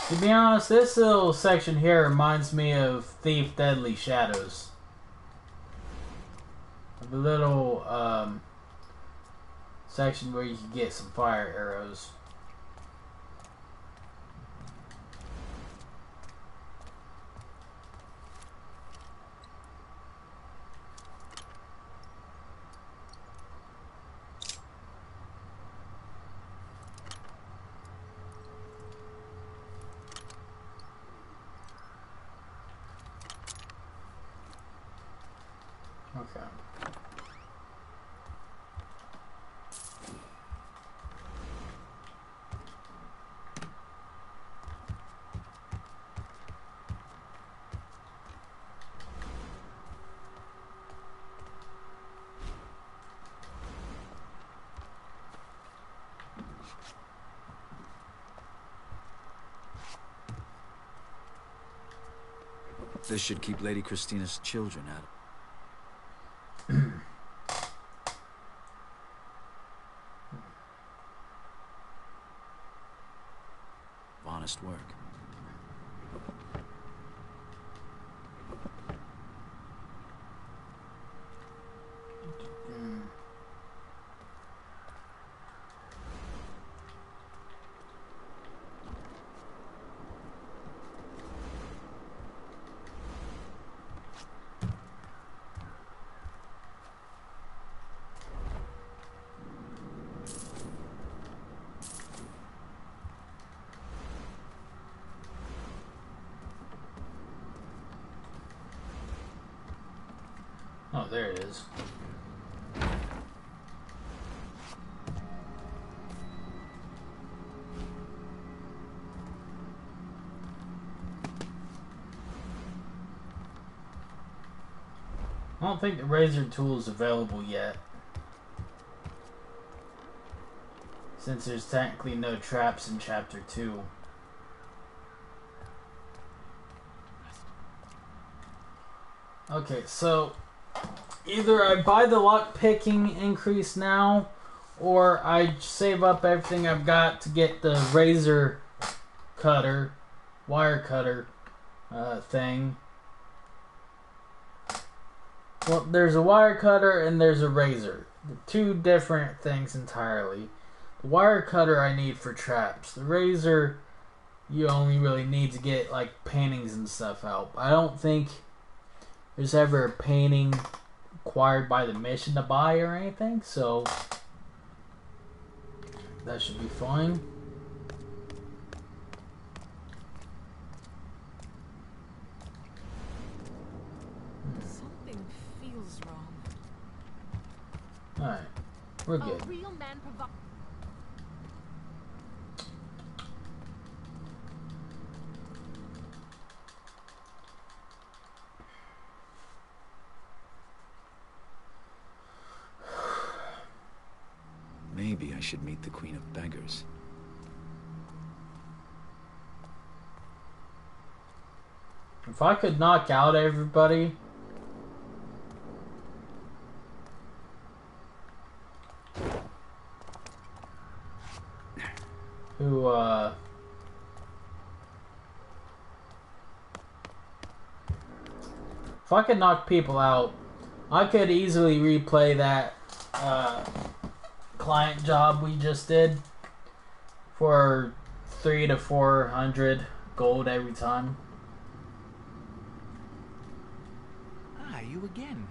To be honest, this little section here reminds me of Thief Deadly Shadows. The little section where you can get some fire arrows. Okay. This should keep Lady Christina's children out. Honest work. Oh, there it is. I don't think the razor tool is available yet, since there's technically no traps in Chapter 2. Okay, so either I buy the lockpicking increase now, or I save up everything I've got to get the razor cutter, wire cutter thing. Well, there's a wire cutter and there's a razor. Two different things entirely. The wire cutter I need for traps. The razor you only really need to get like paintings and stuff out. I don't think there's ever a painting required by the mission to buy or anything, so that should be fine. Something feels wrong. Alright, we're good. A real man Maybe I should meet the Queen of Beggars. If I could knock out everybody, who If I could knock people out, I could easily replay that client job we just did for 300 to 400 gold every time. Ah, you again.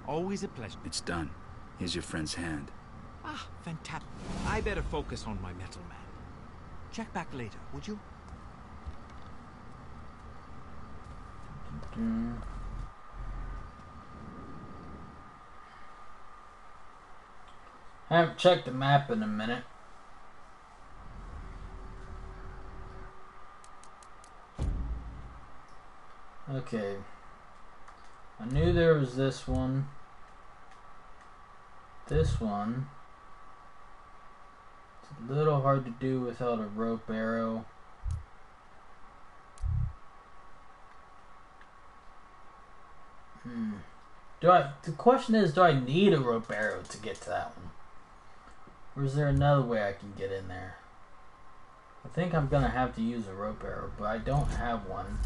Always a pleasure. It's done. Here's your friend's hand. Ah, fantastic. I better focus on my metal man. Check back later, would you? I haven't checked the map in a minute. Okay. I knew there was this one. This one. It's a little hard to do without a rope arrow. The question is, do I need a rope arrow to get to that one? Or is there another way I can get in there? I think I'm gonna have to use a rope arrow, but I don't have one.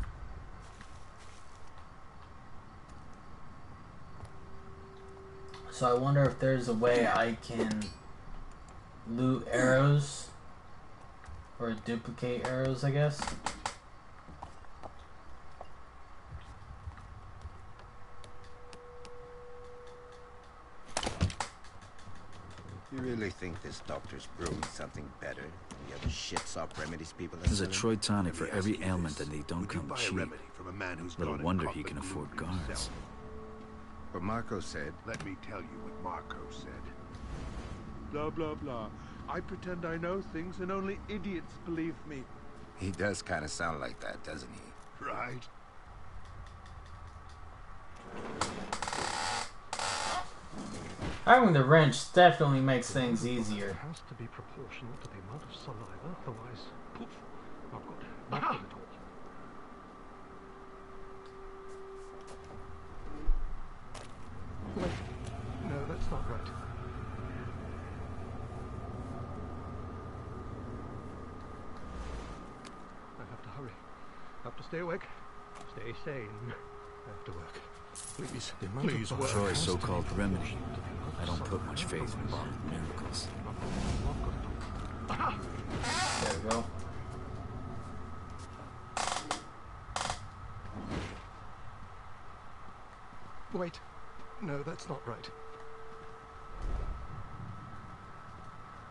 So I wonder if there's a way I can loot arrows or duplicate arrows, I guess. You really think this doctor's brewing something better than the other shit-sock remedies people are There's a selling? Troy tonic for every ailment and they don't come cheap. From a man who's Little gone and wonder caught he the can gloom afford guards. himself. But Marco said... Let me tell you what Marco said. Blah, blah, blah. I pretend I know things and only idiots believe me. He does kind of sound like that, doesn't he? Right? Having the wrench definitely makes things easier. It has to be proportional to the amount of saliva, otherwise, poof, not good. Not good at all. Wait, no, that's not right. I have to hurry. I have to stay awake. Stay sane. I have to work. Please, please work. Troy's so-called remedy. I don't put much faith in borrowed miracles. There we go. Wait. No, that's not right.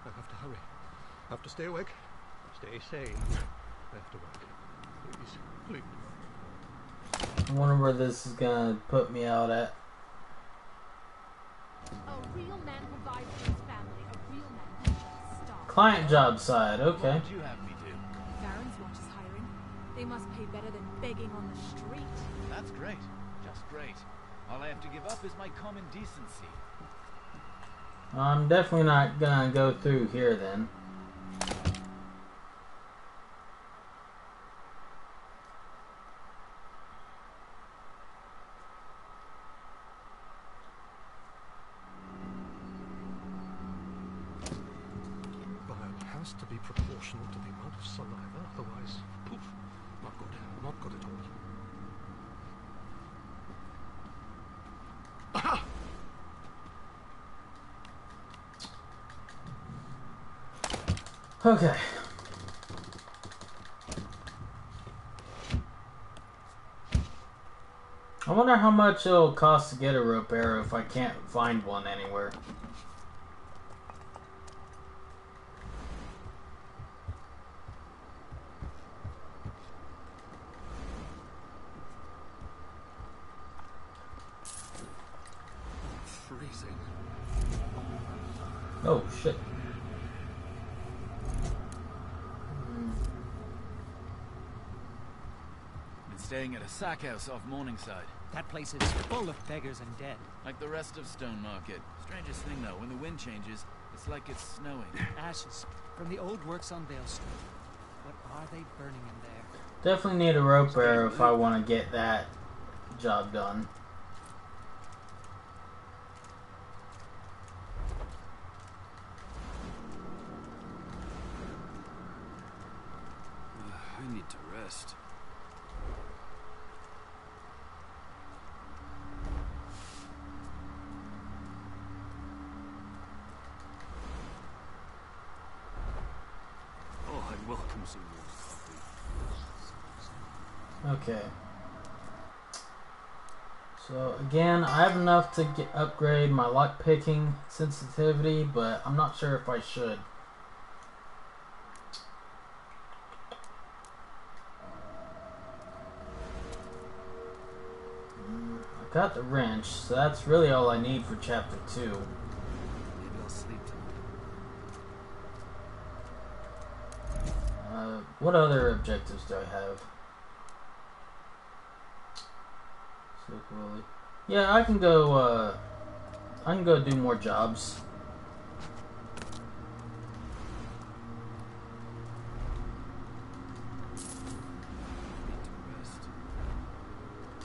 I have to hurry. I have to stay awake. Stay sane. I have to work. Please, please. I wonder where this is gonna put me out at. A real man provides for his family. A real man doesn't starve. Client job side, okay. What would you have me do? Baron's watch is hiring. They must pay better than begging on the street. That's great. Just great. All I have to give up is my common decency. I'm definitely not gonna go through here then. Bile has to be proportional to the amount of saliva, otherwise, poof, not good. Not good at all. Okay. I wonder how much it'll cost to get a rope arrow if I can't find one anywhere. Freezing. Oh, shit. Been staying at a sack house off Morningside. That place is full of beggars and dead. Like the rest of Stone Market. Strangest thing though, when the wind changes, it's like it's snowing. Ashes from the old works on Vale Street. What are they burning in there? Definitely need a rope arrow if I want to get that job done. I need to rest. Pussy Wolf's coffee. Okay. So again, I have enough to upgrade my lock picking sensitivity, but I'm not sure if I should. I got the wrench, so that's really all I need for chapter 2. Maybe I'll sleep tonight. What other objectives do I have? Yeah, I can go do more jobs.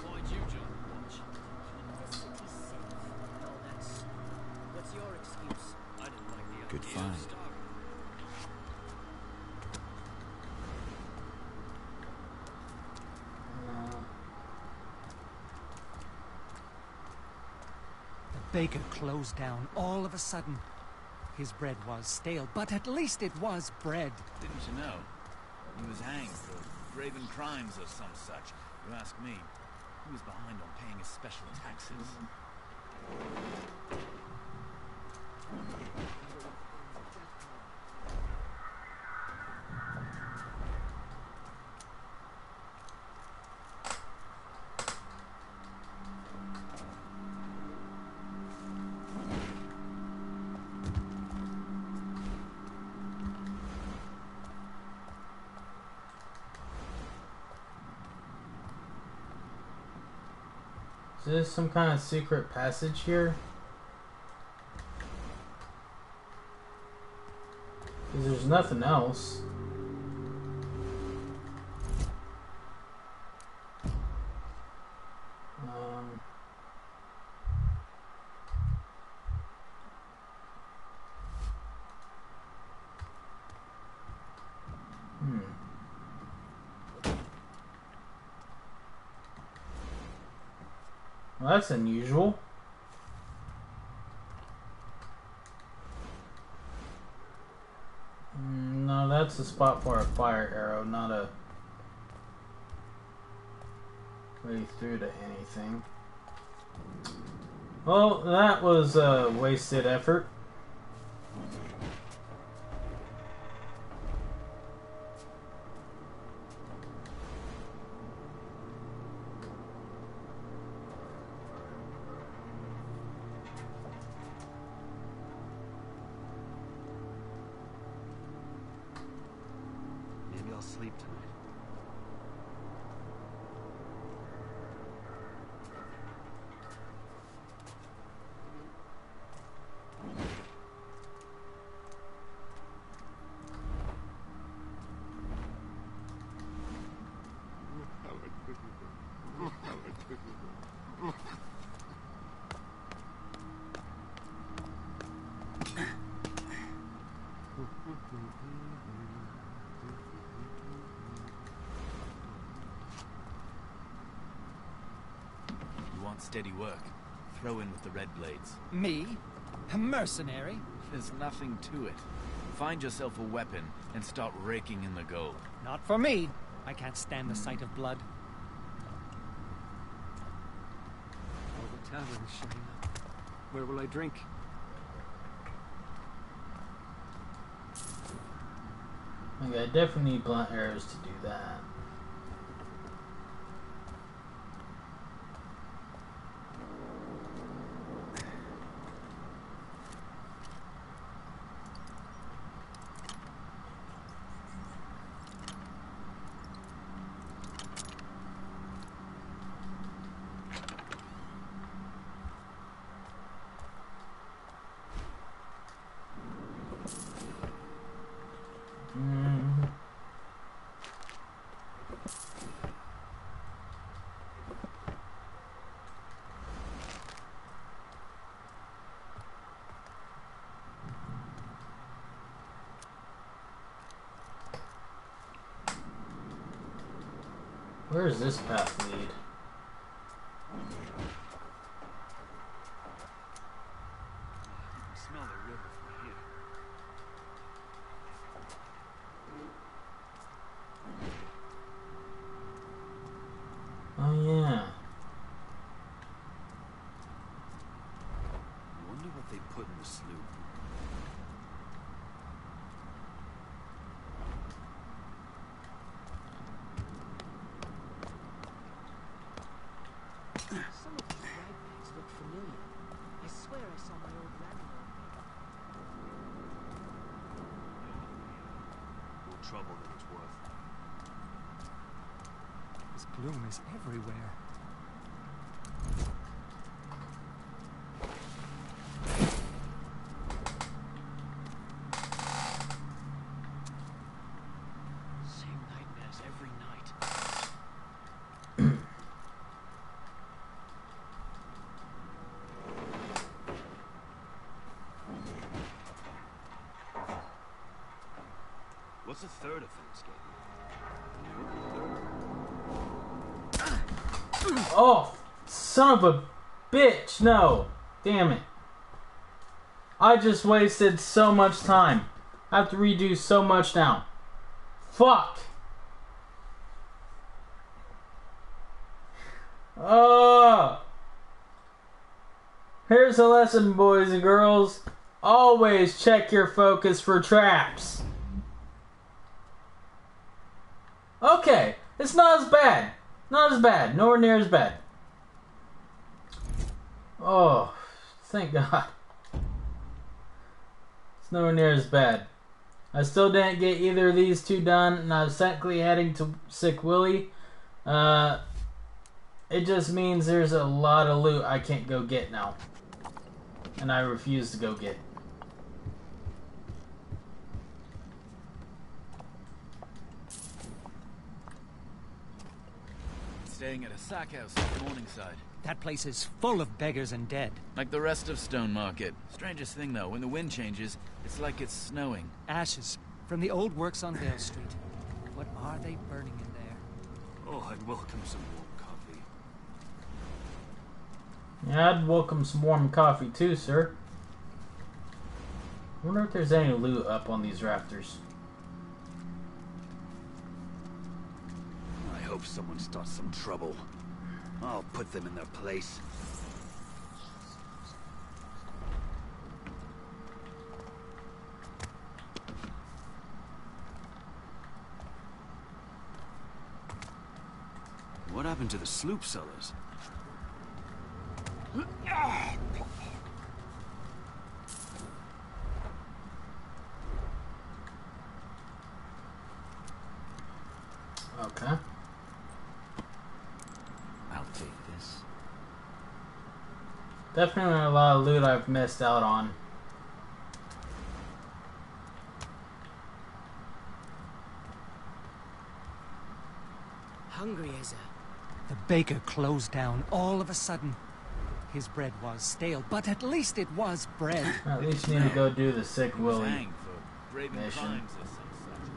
Why'd you join the watch? The city's safe. No, what's your excuse? I didn't like the Good idea find. of starving. Baker closed down all of a sudden. His bread was stale, but at least it was bread. Didn't you know? He was hanged for graven crimes or some such. You ask me. He was behind on paying his special taxes. Is this some kind of secret passage here? Because there's nothing else. Well, that's unusual. No, that's a spot for a fire arrow, not a way through to anything. Well, that was a wasted effort. Maybe I'll sleep tonight. You want steady work? Throw in with the Red Blades. Me? A mercenary? There's nothing to it. Find yourself a weapon and start raking in the gold. Not for me. I can't stand the sight of blood. Oh, the tavern's shutting up. Where will I drink? Okay, I definitely need blunt arrows to do that. Where does this path lead? I smell the river from here. Oh yeah. I wonder what they put in the sloop. Some of these rag bags look familiar. I swear I saw my old landlord. More trouble than it's worth. This gloom is everywhere. Same nightmares every night. What's the third offense, Oh, son of a bitch! No, damn it! I just wasted so much time. I have to redo so much now. Fuck! Oh! Here's a lesson, boys and girls. Always check your focus for traps. Okay, it's not as bad. Not as bad. Nowhere near as bad. Oh, thank God. It's nowhere near as bad. I still didn't get either of these two done, and I was technically heading to Sick Willie. It just means there's a lot of loot I can't go get now. And I refuse to go get. Staying at a sack house in Morningside. That place is full of beggars and dead. Like the rest of Stone Market. Strangest thing though, when the wind changes, it's like it's snowing. Ashes from the old works on Vale Street. What are they burning in there? Oh, I'd welcome some warm coffee. Yeah, I'd welcome some warm coffee too, sir. I wonder if there's any loot up on these rafters. I hope someone starts some trouble. I'll put them in their place. What happened to the sloop sellers? Okay. I'll take this. Definitely a lot of loot I've missed out on. Hungry as a... The baker closed down all of a sudden. His bread was stale, but at least it was bread. At least you need to go do the Sick Willie Hanged for braving mission. crimes or some such.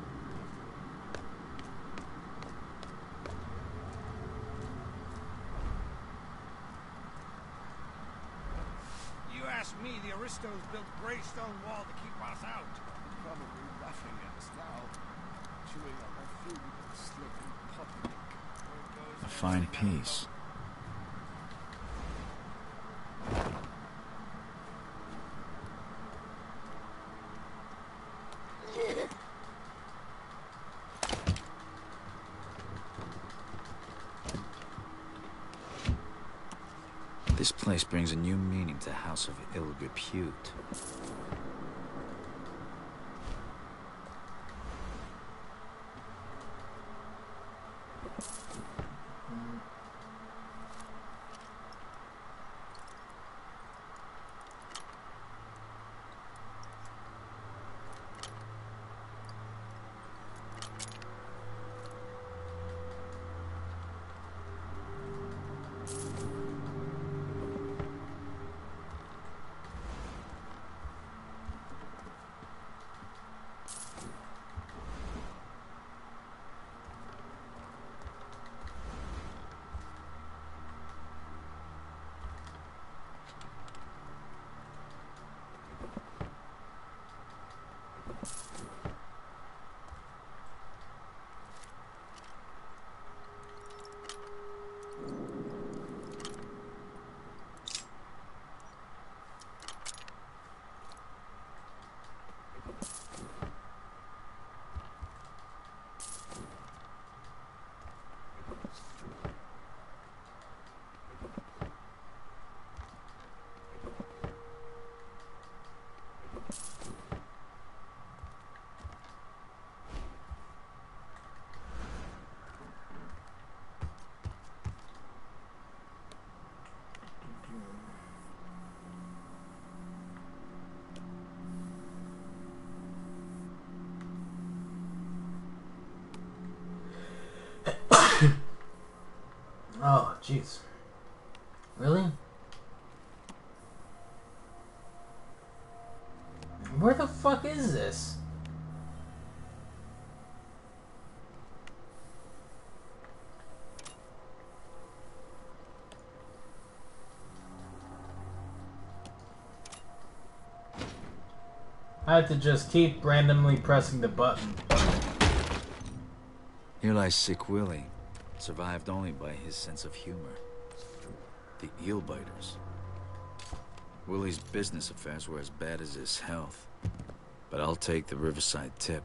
You ask me, the Aristos built Greystone Wall to keep us out. Probably laughing at us now. Chewing on our food and slipping public. A fine piece. This place brings a new meaning to House of Ill Repute. Jeez. Really? Where the fuck is this? I had to just keep randomly pressing the button. Here lies Sick Willie, survived only by his sense of humor. The eel biters. Willie's business affairs were as bad as his health. But I'll take the Riverside tip.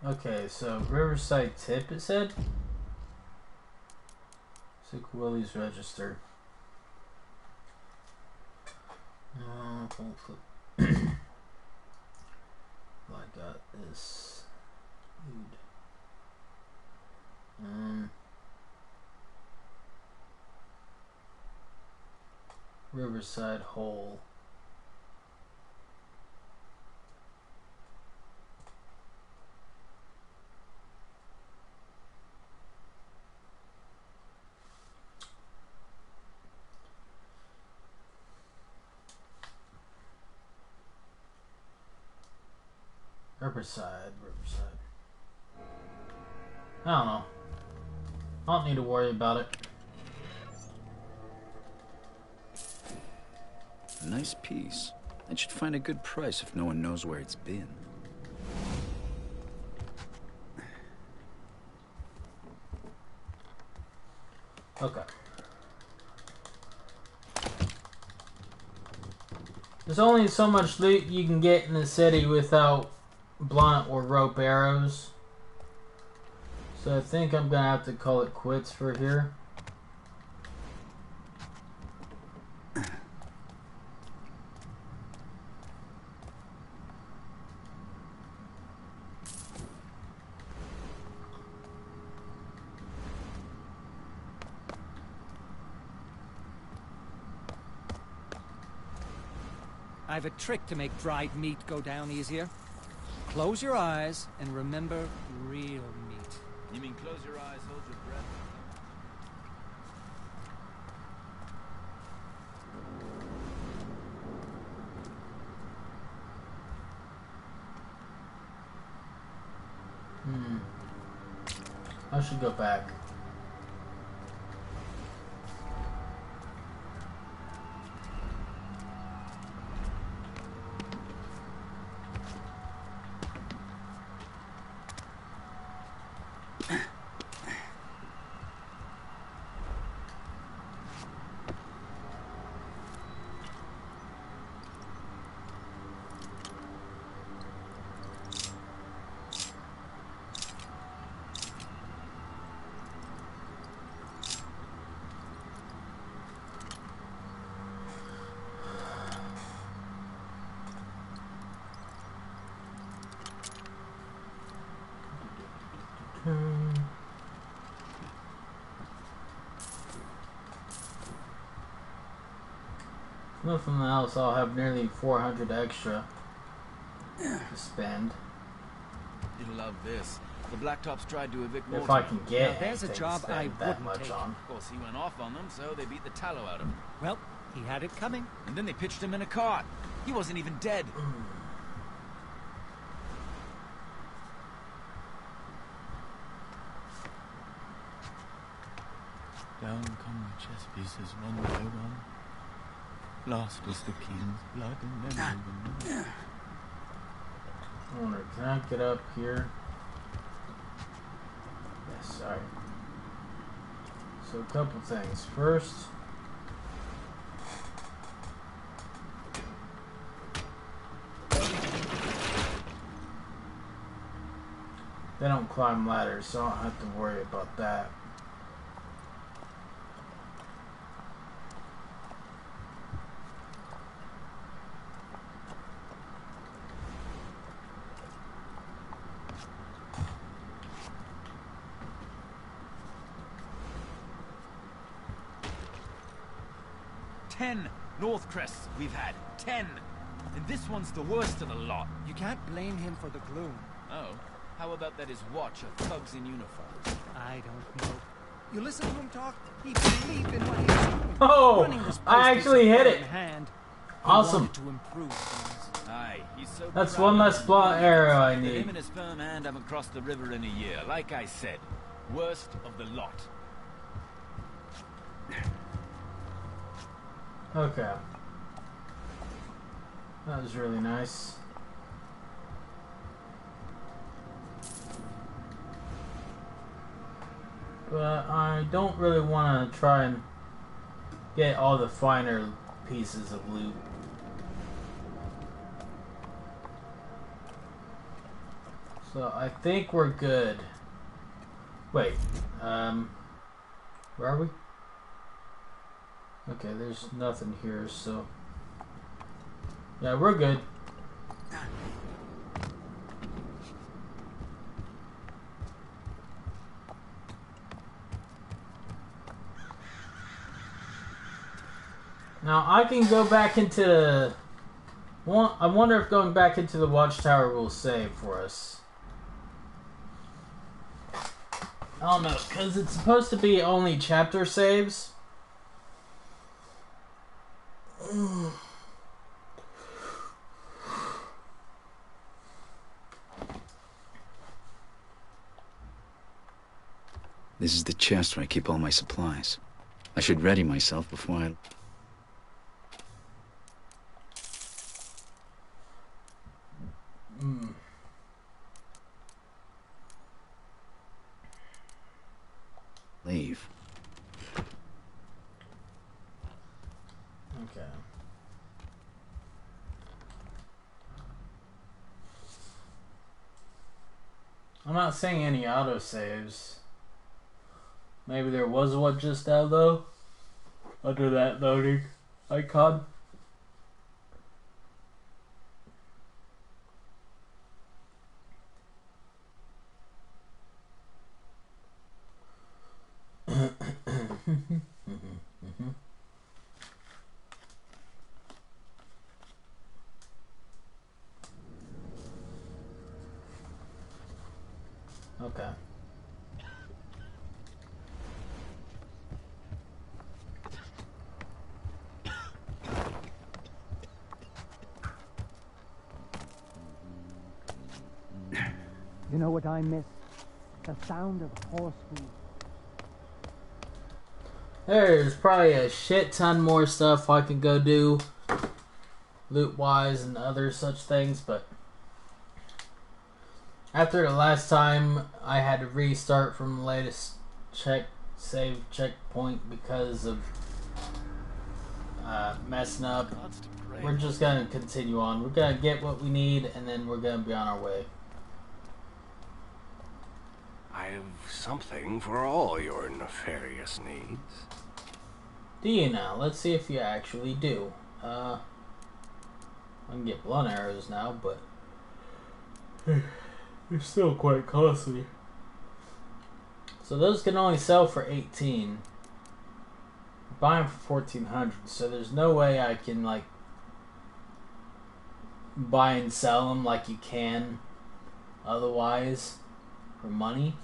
Okay, so Riverside tip, it said? Sick Willie's register. I got this. Riverside Hole. Riverside. I don't know. I don't need to worry about it. A nice piece. It should find a good price if no one knows where it's been. Okay. There's only so much loot you can get in the city without blunt or rope arrows. So I think I'm gonna have to call it quits for here. I have a trick to make dried meat go down easier. Close your eyes and remember real meat. You mean close your eyes, hold your breath? I should go back. Nothing else, I'll have nearly 400 extra to spend. You'll love this. The Blacktops tried to evict If I can get Now, there's a anything job to spend I that wouldn't much take. on. Of course, he went off on them, so they beat the tallow out of him. Well, he had it coming. And then they pitched him in a cart. He wasn't even dead. Down come the chess pieces one by one. Lost was the king's blood and then I wonder, can I get up here? Yes, sorry. So a couple things. First, they don't climb ladders, so I don't have to worry about that. North crests we've had. 10. And this one's the worst of the lot. You can't blame him for the gloom. Oh. How about that his watch of thugs in uniforms? I don't know. You listen to him talk, he believed in what he was doing. Oh, Running this place I actually hit it. in hand. He Awesome. wanted to improve things. Aye, he's so That's proud one of less his blonde employees arrow I that need. Him and his firm hand haven't crossed the river in a year. Like I said, worst of the lot. Okay. That was really nice. But I don't really want to try and get all the finer pieces of loot. So I think we're good. Wait, where are we? Okay, there's nothing here, so yeah, we're good. Now I can go back into the... Well, I wonder if going back into the watchtower will save for us. I don't know, because it's supposed to be only chapter saves. This is the chest where I keep all my supplies. I should ready myself before I... leave. Okay. I'm not seeing any autosaves. Maybe there was one just now, though. Under that loading icon. Okay. You know what I miss? The sound of horse hooves. There's probably a shit ton more stuff I can go do, loot-wise and other such things, but after the last time I had to restart from the latest save checkpoint because of messing up, we're just gonna continue on. We're gonna get what we need and then we're gonna be on our way. I have something for all your nefarious needs. Do you now? Let's see if you actually do. I can get blunt arrows now, but they're still quite costly. So those can only sell for 18. Buy them for 1400. So there's no way I can like buy and sell them like you can otherwise for money.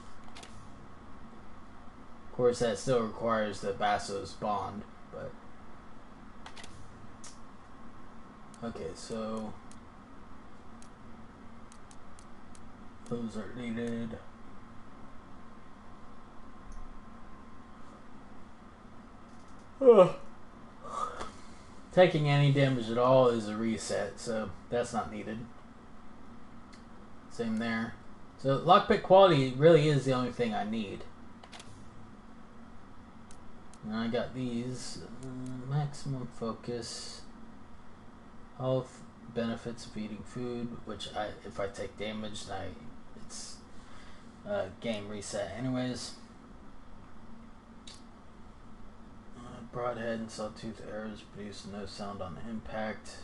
Of course, that still requires the Basso's bond, but okay. So those are needed. Ugh. Taking any damage at all is a reset, so that's not needed. Same there. So lockpick quality really is the only thing I need. And I got these. Maximum focus. Health benefits of eating food, which if I take damage, it's game reset anyways. Broadhead and sawtooth arrows produce no sound on impact.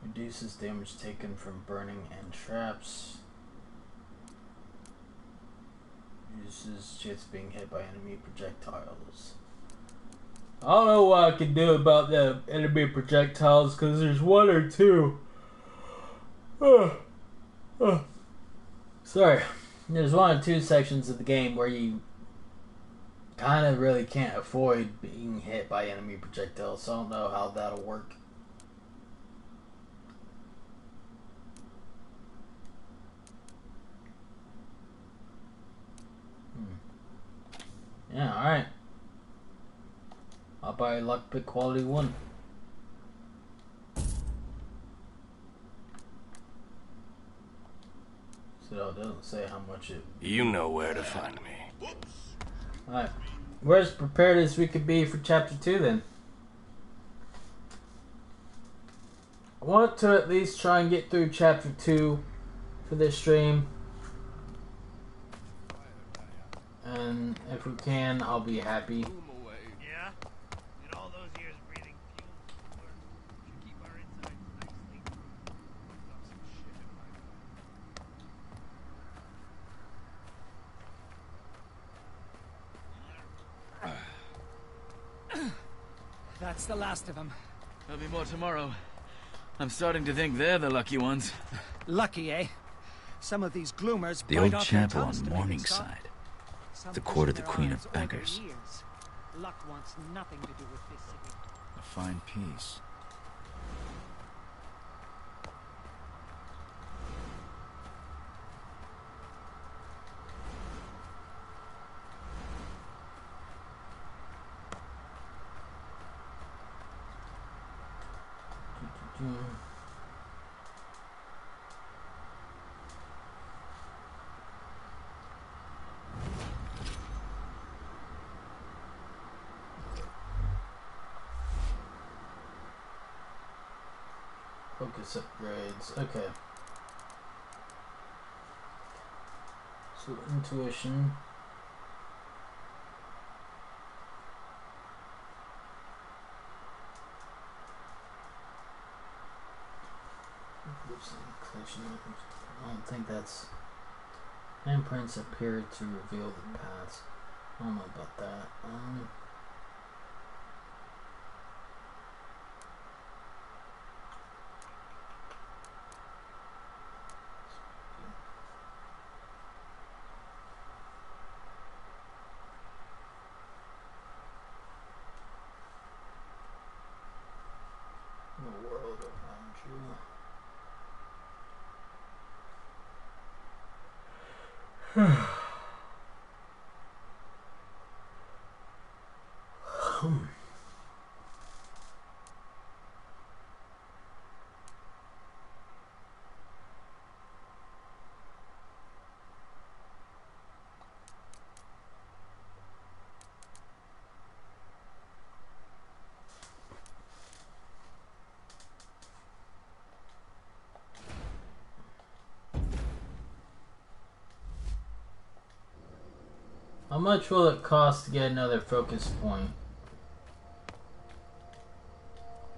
Reduces damage taken from burning and traps. Reduces chance of being hit by enemy projectiles. I don't know what I can do about the enemy projectiles because there's one or two. Sorry, there's one or two sections of the game where you kind of really can't avoid being hit by enemy projectiles, so I don't know how that'll work. Yeah, alright. I'll buy lockpick quality 1. So it doesn't say how much it... You know where to find me. Alright. We're as prepared as we could be for chapter 2 then. I want to at least try and get through chapter 2 for this stream. And if we can, I'll be happy. Yeah? In all those years breathing fumes should keep our insides nicely. Got some shit in my That's the last of them. There'll be more tomorrow. I'm starting to think they're the lucky ones. Lucky, eh? Some of these gloomers The bite old off their chapel tongues on to make it Morningside. stop. The Some court of pushing the their Queen irons of over Beggars. years. Luck wants nothing to do with this city. A fine piece. Focus upgrades. Okay. So intuition. I don't think that's... Handprints appear to reveal the paths. I don't know about that. The world around you. How much will it cost to get another focus point?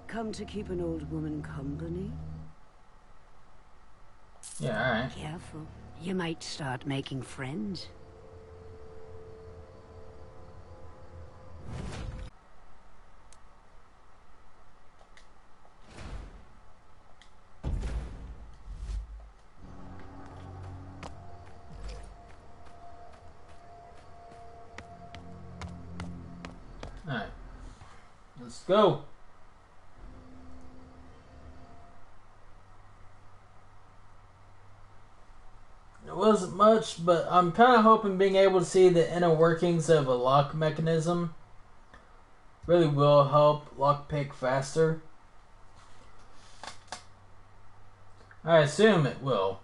Come to keep an old woman company? Yeah, alright. Careful. You might start making friends. Alright. Let's go. It wasn't much, but I'm kind of hoping being able to see the inner workings of a lock mechanism really will help lockpick faster. I assume it will.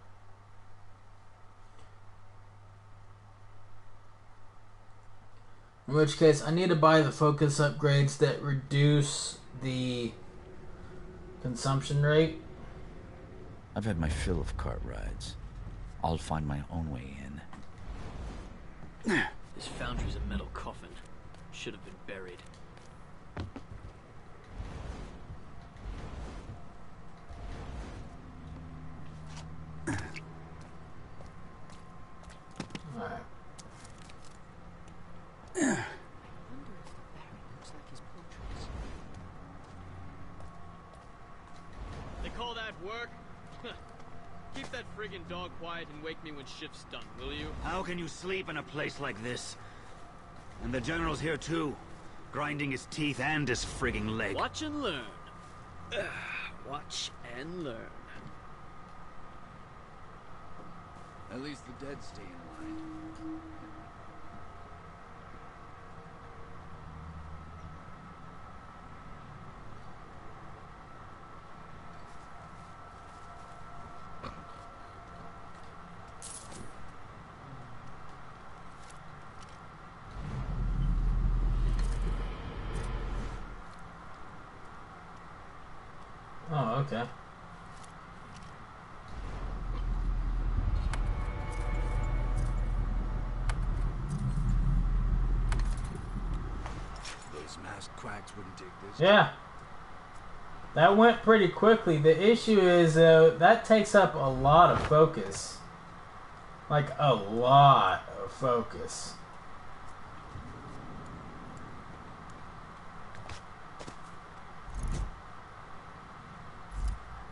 In which case, I need to buy the focus upgrades that reduce the consumption rate. I've had my fill of cart rides. I'll find my own way in. This foundry's a metal coffin. Should have been buried. Alright. They call that work? Keep that friggin' dog all quiet and wake me when shift's done, will you? How can you sleep in a place like this? And the General's here too, grinding his teeth and his frigging leg. Watch and learn. Watch and learn. At least the dead stay in line. Oh, okay. Those masked quacks wouldn't take this. Yeah. That went pretty quickly. The issue is, that takes up a lot of focus. Like, a lot of focus.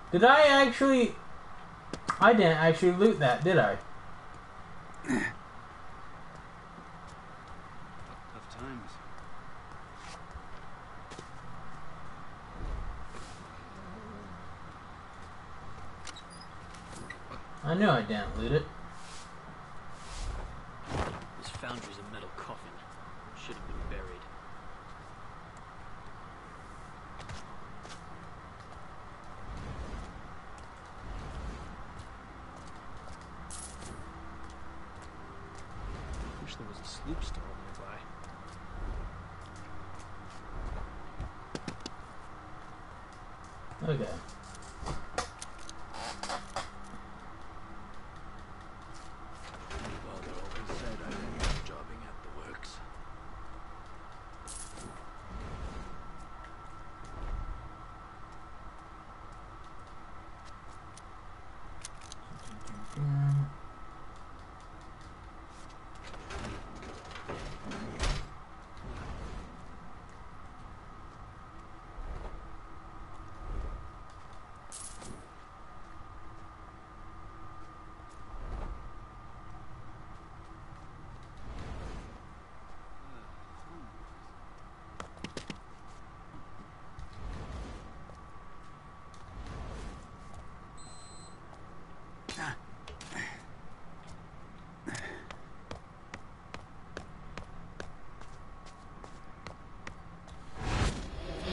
Did I actually... I didn't actually loot that, did I? Tough times. I knew I didn't loot it. This foundry's a metal coffin. Should have been buried. Wish there was a sloop store nearby. Okay. Father always said I'd end up jobbing at the works.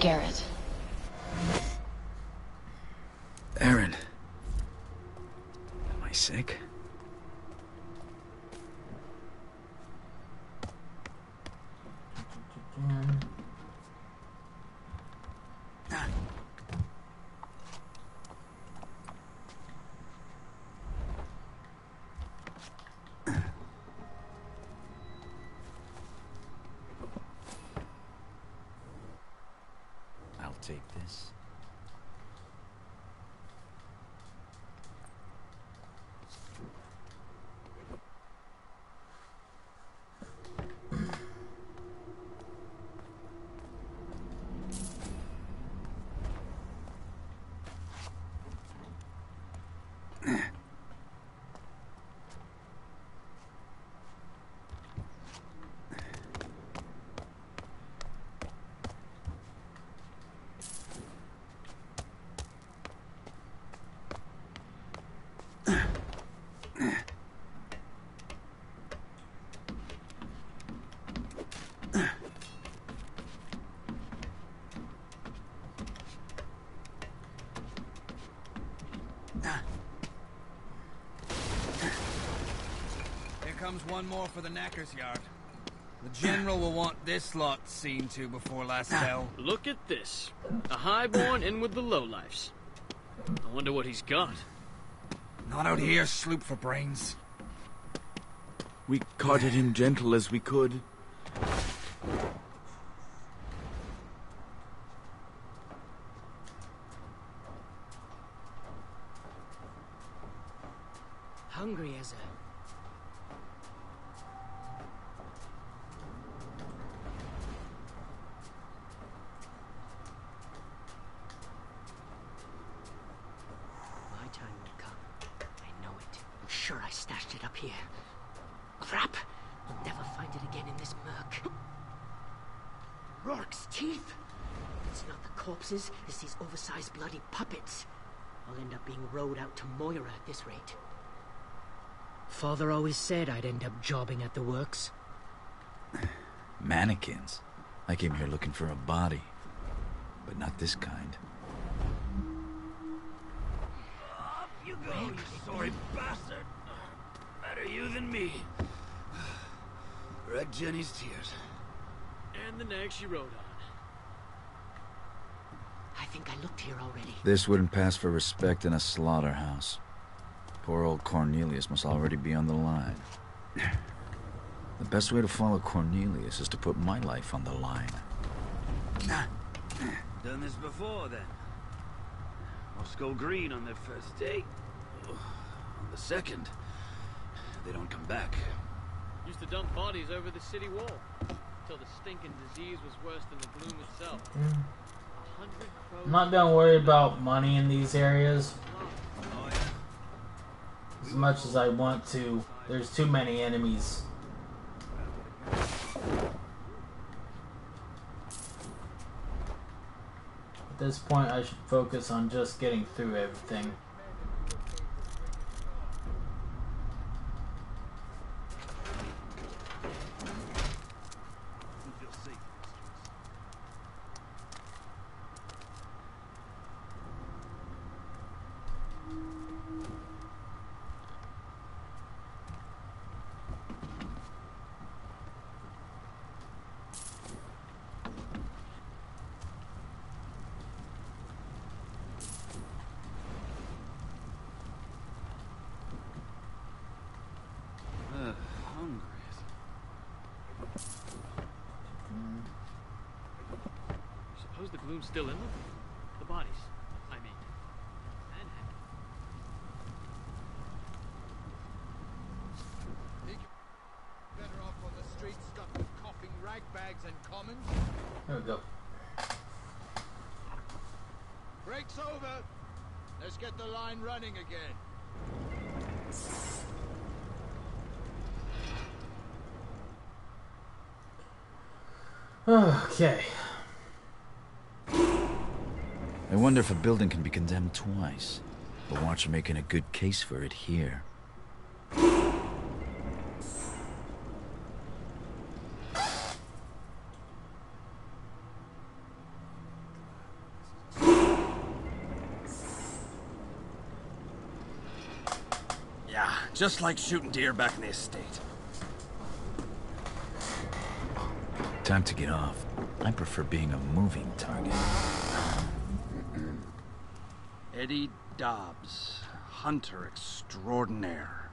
Garrett. Erin. Am I sick? I'll take this. Here comes one more for the knacker's yard. The General will want this lot seen to before last bell. Look at this. A highborn in with the lowlifes. I wonder what he's got. Not out here, sloop for brains. We carted him gentle as we could. Hungry as a... My time will come. I know it. here. Crap! We'll never find it again in this murk. Rourke's teeth! It's not the corpses, it's these oversized bloody puppets. I'll end up being rowed out to Moira at this rate. Father always said I'd end up jobbing at the works. Mannequins? I came here looking for a body. But not this kind. Up you go, you sorry bastard! Better you than me. Read Jenny's tears. And the nag she rode on. I think I looked here already. This wouldn't pass for respect in a slaughterhouse. Poor old Cornelius must already be on the line. The best way to follow Cornelius is to put my life on the line. Done this before, then. Moscow Green on their first date. On the second, they don't come back. Used to dump bodies over the city wall. Till the stinking disease was worse than the gloom itself. 100 crows. I'm not gonna worry about money in these areas. As much as I want to. There's too many enemies. At this point, I should focus on just getting through everything. Suppose the gloom's still in them? The bodies, I mean. Think you're better off on the street stuffed with coughing ragbags and commons? There we go. Break's over. Let's get the line running again. Okay. I wonder if a building can be condemned twice. The Watch are making a good case for it here. Yeah, just like shooting deer back in the estate. Time to get off. I prefer being a moving target. Eddie Dobbs, hunter extraordinaire.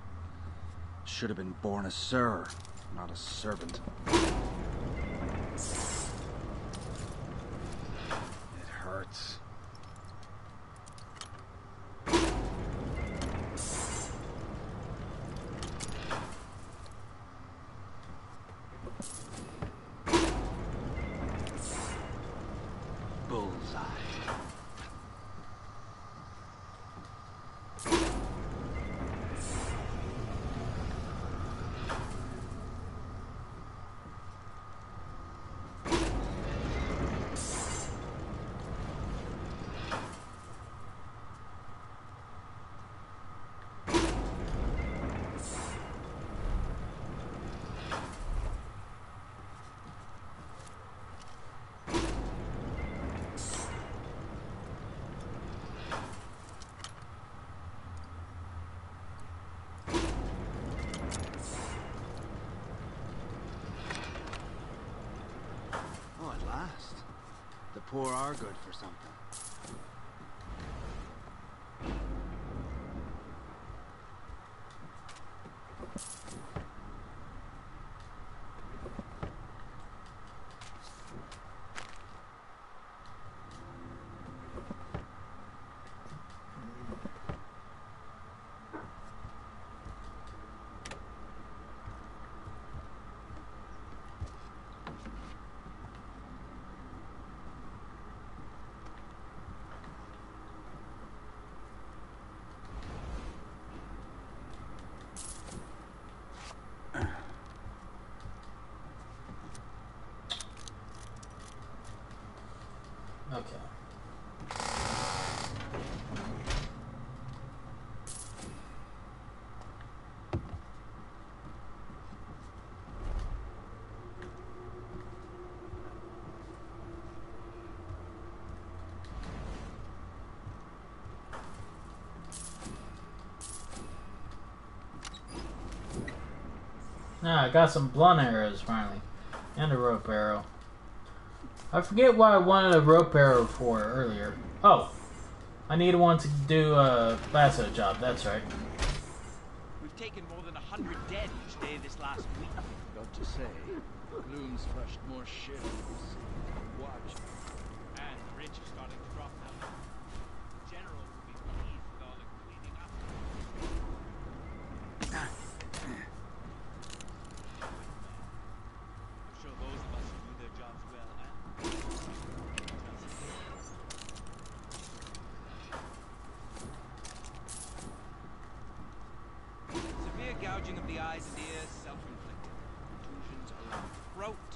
Should have been born a sir, not a servant. It hurts. Bullseye. Oh, at last. The poor are good for something. Ah, I got some blunt arrows finally. And a rope arrow. I forget what I wanted a rope arrow for earlier. Oh! I need one to do a lasso job, that's right. We've taken more than 100 dead each day this last week. Got to say, Gloom's flushed more shit on this. Watch. And the ridge is starting to drop now. The General will be pleased with all the cleaning up. I'm sure those of us who do their jobs well severe gouging of the eyes and ears, self-inflicted. Contusions around the throat.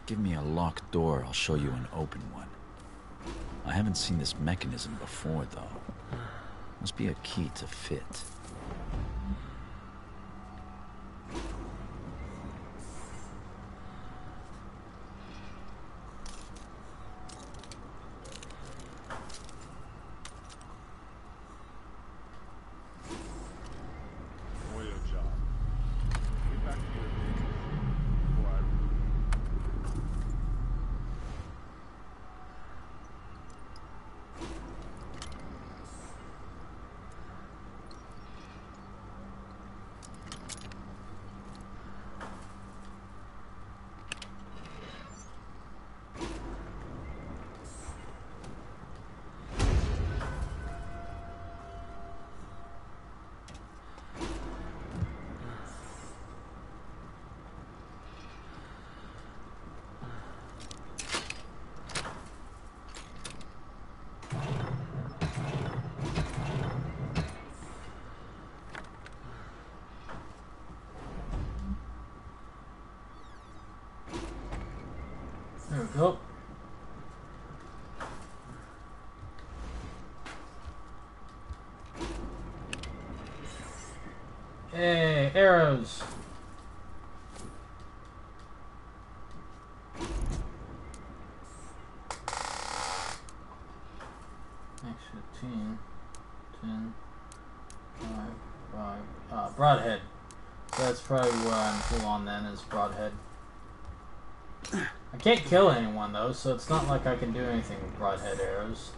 Give me a locked door, I'll show you an open one. I haven't seen this mechanism before, though. Must be a key to fit. For your job. Get back to your business before I There we go. Hey, arrows. Extra 10, 5. Broadhead. That's probably what I'm full on then, is broadhead. I can't kill anyone though, so it's not like I can do anything with broadhead arrows.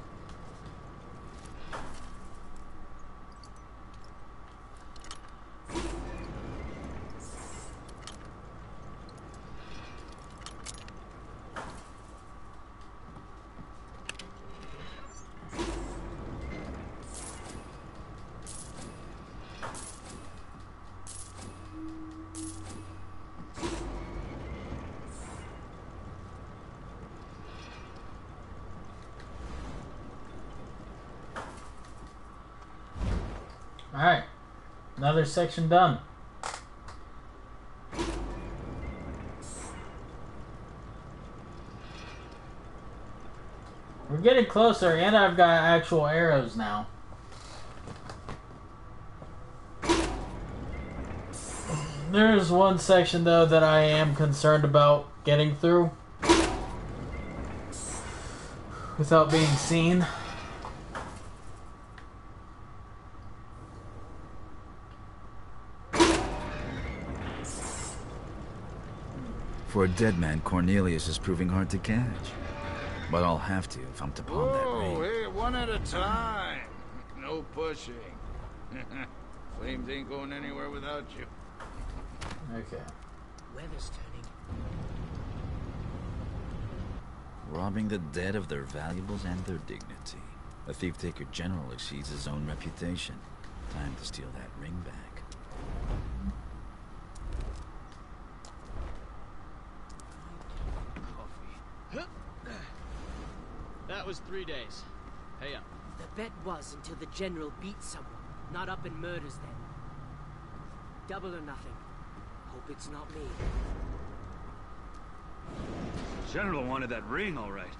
Alright, another section done. We're getting closer, and I've got actual arrows now. There's one section though that I am concerned about getting through without being seen. For a dead man, Cornelius is proving hard to catch. But I'll have to if I'm to pawn that ring. Oh, hey, one at a time. No pushing. Flames ain't going anywhere without you. Okay. Weather's turning. Robbing the dead of their valuables and their dignity. A thief-taker general exceeds his own reputation. Time to steal that ring back. That was 3 days. Pay up. The bet was until the General beat someone, not up in murders then. Double or nothing. Hope it's not me. General wanted that ring, all right.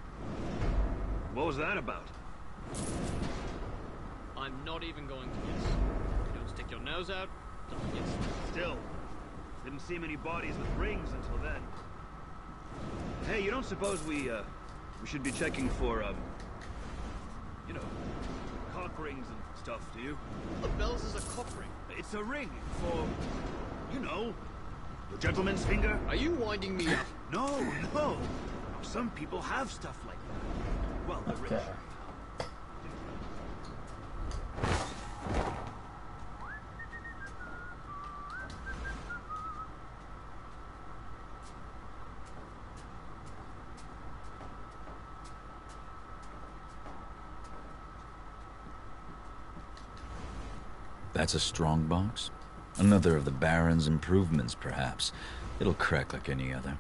What was that about? I'm not even going to guess. You don't stick your nose out, don't guess. Still, Didn't see many bodies with rings until then. Hey, you don't suppose we should be checking for, you know, cock rings and stuff, do you? What bells is a cock ring? It's a ring for, you know, the gentleman's finger. Are you winding me up? No. Some people have stuff like that. Well, the rich. That's a strong box? Another of the Baron's improvements, perhaps. It'll crack like any other.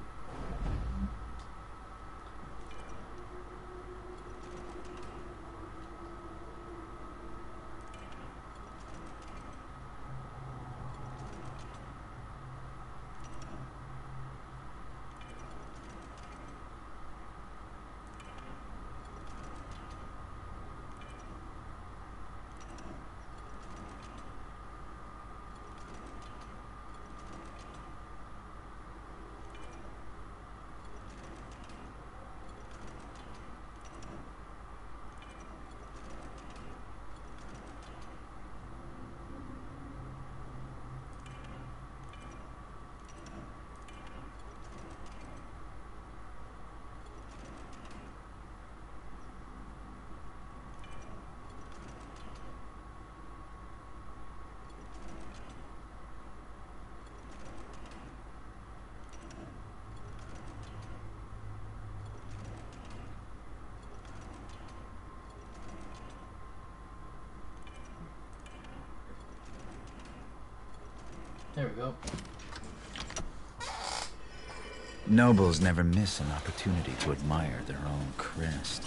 There we go. Nobles never miss an opportunity to admire their own crest.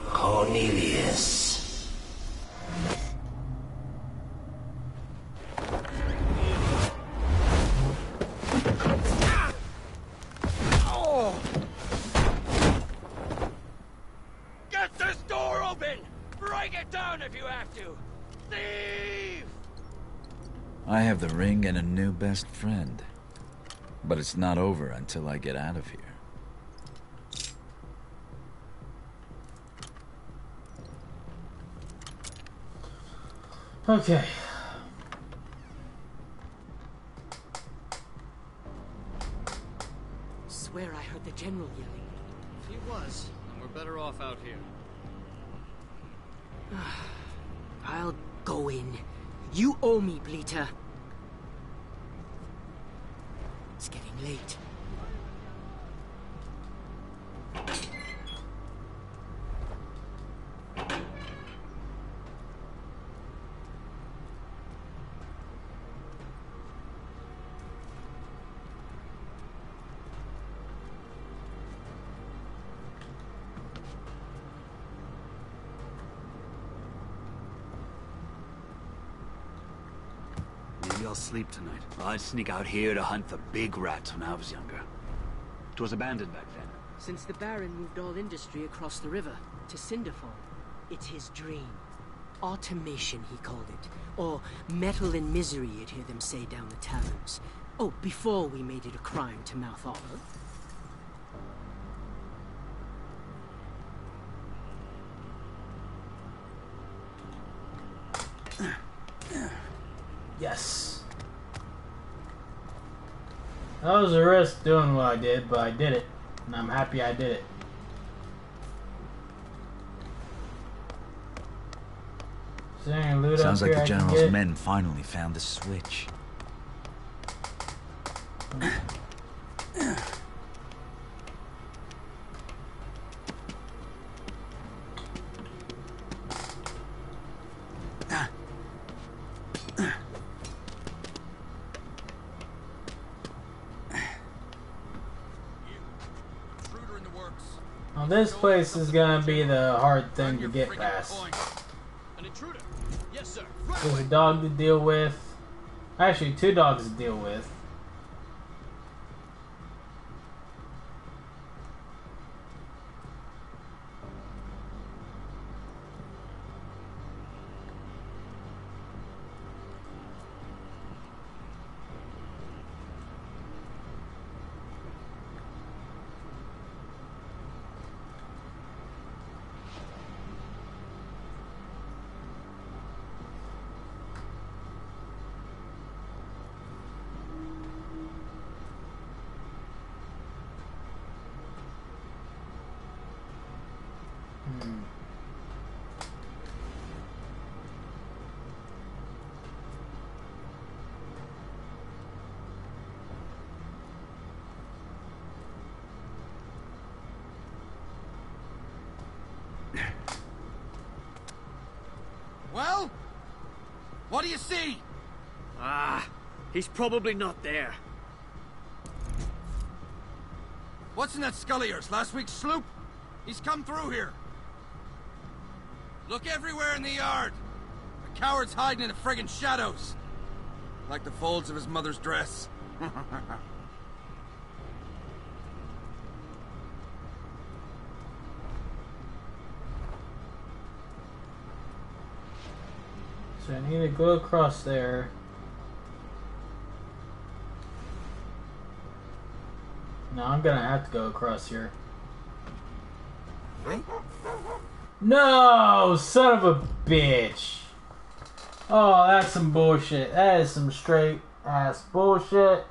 Cornelius. Get this door open! Break it down if you have to! Thief! I have the ring and a new best friend. But it's not over until I get out of here. Okay. Swear I heard the general yelling. He was, and we're better off out here. I'll go in. You owe me, Bleeter. It's getting late. Maybe I'll sleep tonight. I'd sneak out here to hunt for big rats when I was younger. It was abandoned back then. Since the Baron moved all industry across the river to Cinderfall, it's his dream. Automation, he called it. Or metal and misery, you'd hear them say down the taverns. Oh, before we made it a crime to mouth off. Yes. That was a risk doing what I did, but I did it. And I'm happy I did it. Is there any loot Sounds up like here the I can General's get? men finally found the switch. Well, this place is gonna be the hard thing to get past. An intruder. Yes, sir. There's a dog to deal with. Actually, 2 dogs to deal with. Well? What do you see? Ah, he's probably not there. What's in that skull of yours? Last week's sloop? He's come through here. Look everywhere in the yard. The coward's hiding in the friggin' shadows. Like the folds of his mother's dress. So I need to go across there. No, I'm gonna have to go across here. No, son of a bitch. Oh, that's some bullshit. That is some straight ass bullshit.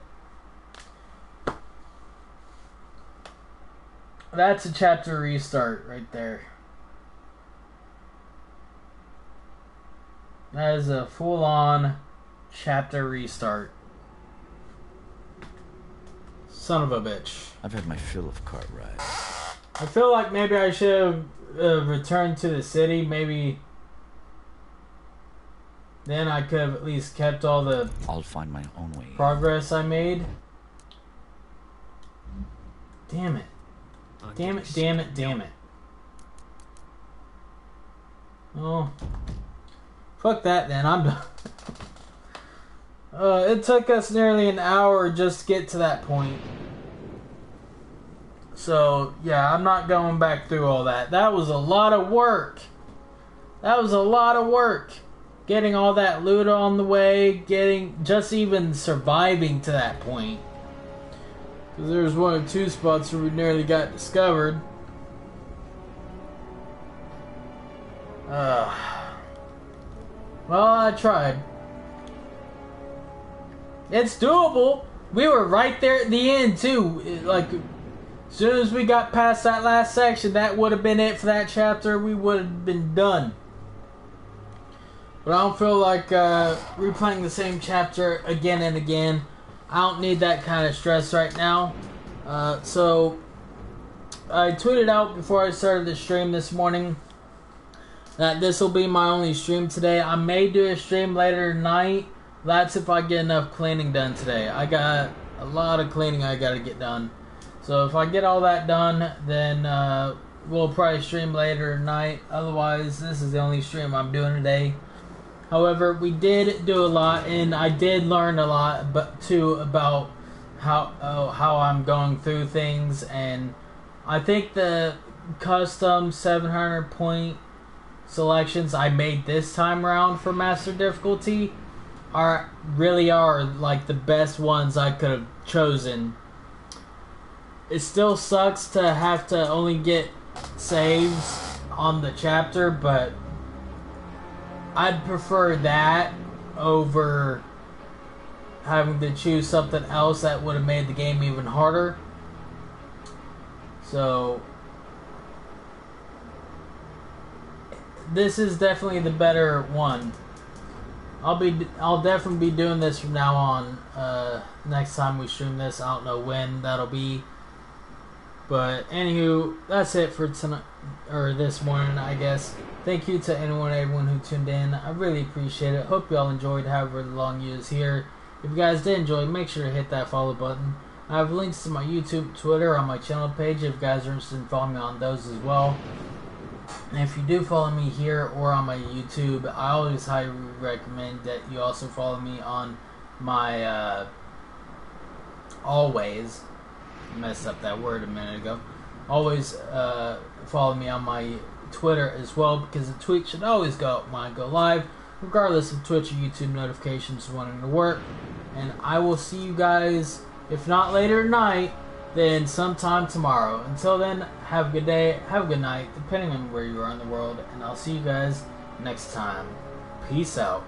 That's a chapter restart right there. That is a full-on chapter restart. Son of a bitch. I've had my fill of cart rides. I feel like maybe I should have returned to the city. Maybe then I could have at least kept all the I'll find my own way. progress I made. Damn it. Damn it, damn it, damn it. Oh. Fuck that then, I'm done. It took us nearly an hour just to get to that point. So, yeah, I'm not going back through all that. That was a lot of work. That was a lot of work. Getting all that loot on the way, just even surviving to that point. Because there was one or two spots where we nearly got discovered. Well, I tried. It's doable. We were right there at the end, too. Like, as soon as we got past that last section, that would have been it for that chapter. We would have been done. But I don't feel like replaying the same chapter again and again. I don't need that kind of stress right now. So, I tweeted out before I started the stream this morning that this will be my only stream today. I may do a stream later tonight. That's if I get enough cleaning done today. I got a lot of cleaning I gotta get done. So if I get all that done, then we'll probably stream later tonight. Otherwise, this is the only stream I'm doing today. However, we did do a lot, and I did learn a lot too about how I'm going through things. And I think the custom 700 point selections I made this time around for master difficulty really are like the best ones I could have chosen. It still sucks to have to only get saves on the chapter, but I'd prefer that over having to choose something else that would have made the game even harder. So this is definitely the better one. I'll definitely be doing this from now on. Next time we stream this, I don't know when that'll be. But anywho, that's it for tonight or this morning, I guess. Thank you to everyone who tuned in. I really appreciate it. Hope you all enjoyed however long you was here. If you guys did enjoy, make sure to hit that follow button. I have links to my YouTube, Twitter, on my channel page if you guys are interested in following me on those as well. And if you do follow me here or on my YouTube, I always highly recommend that you also follow me on my always messed up that word a minute ago. Always follow me on my Twitter as well, because the tweet should always go up when I go live, regardless of Twitch or YouTube notifications wanting to work. And I will see you guys, if not later tonight, then sometime tomorrow. Until then, have a good day, have a good night, depending on where you are in the world, and I'll see you guys next time. Peace out.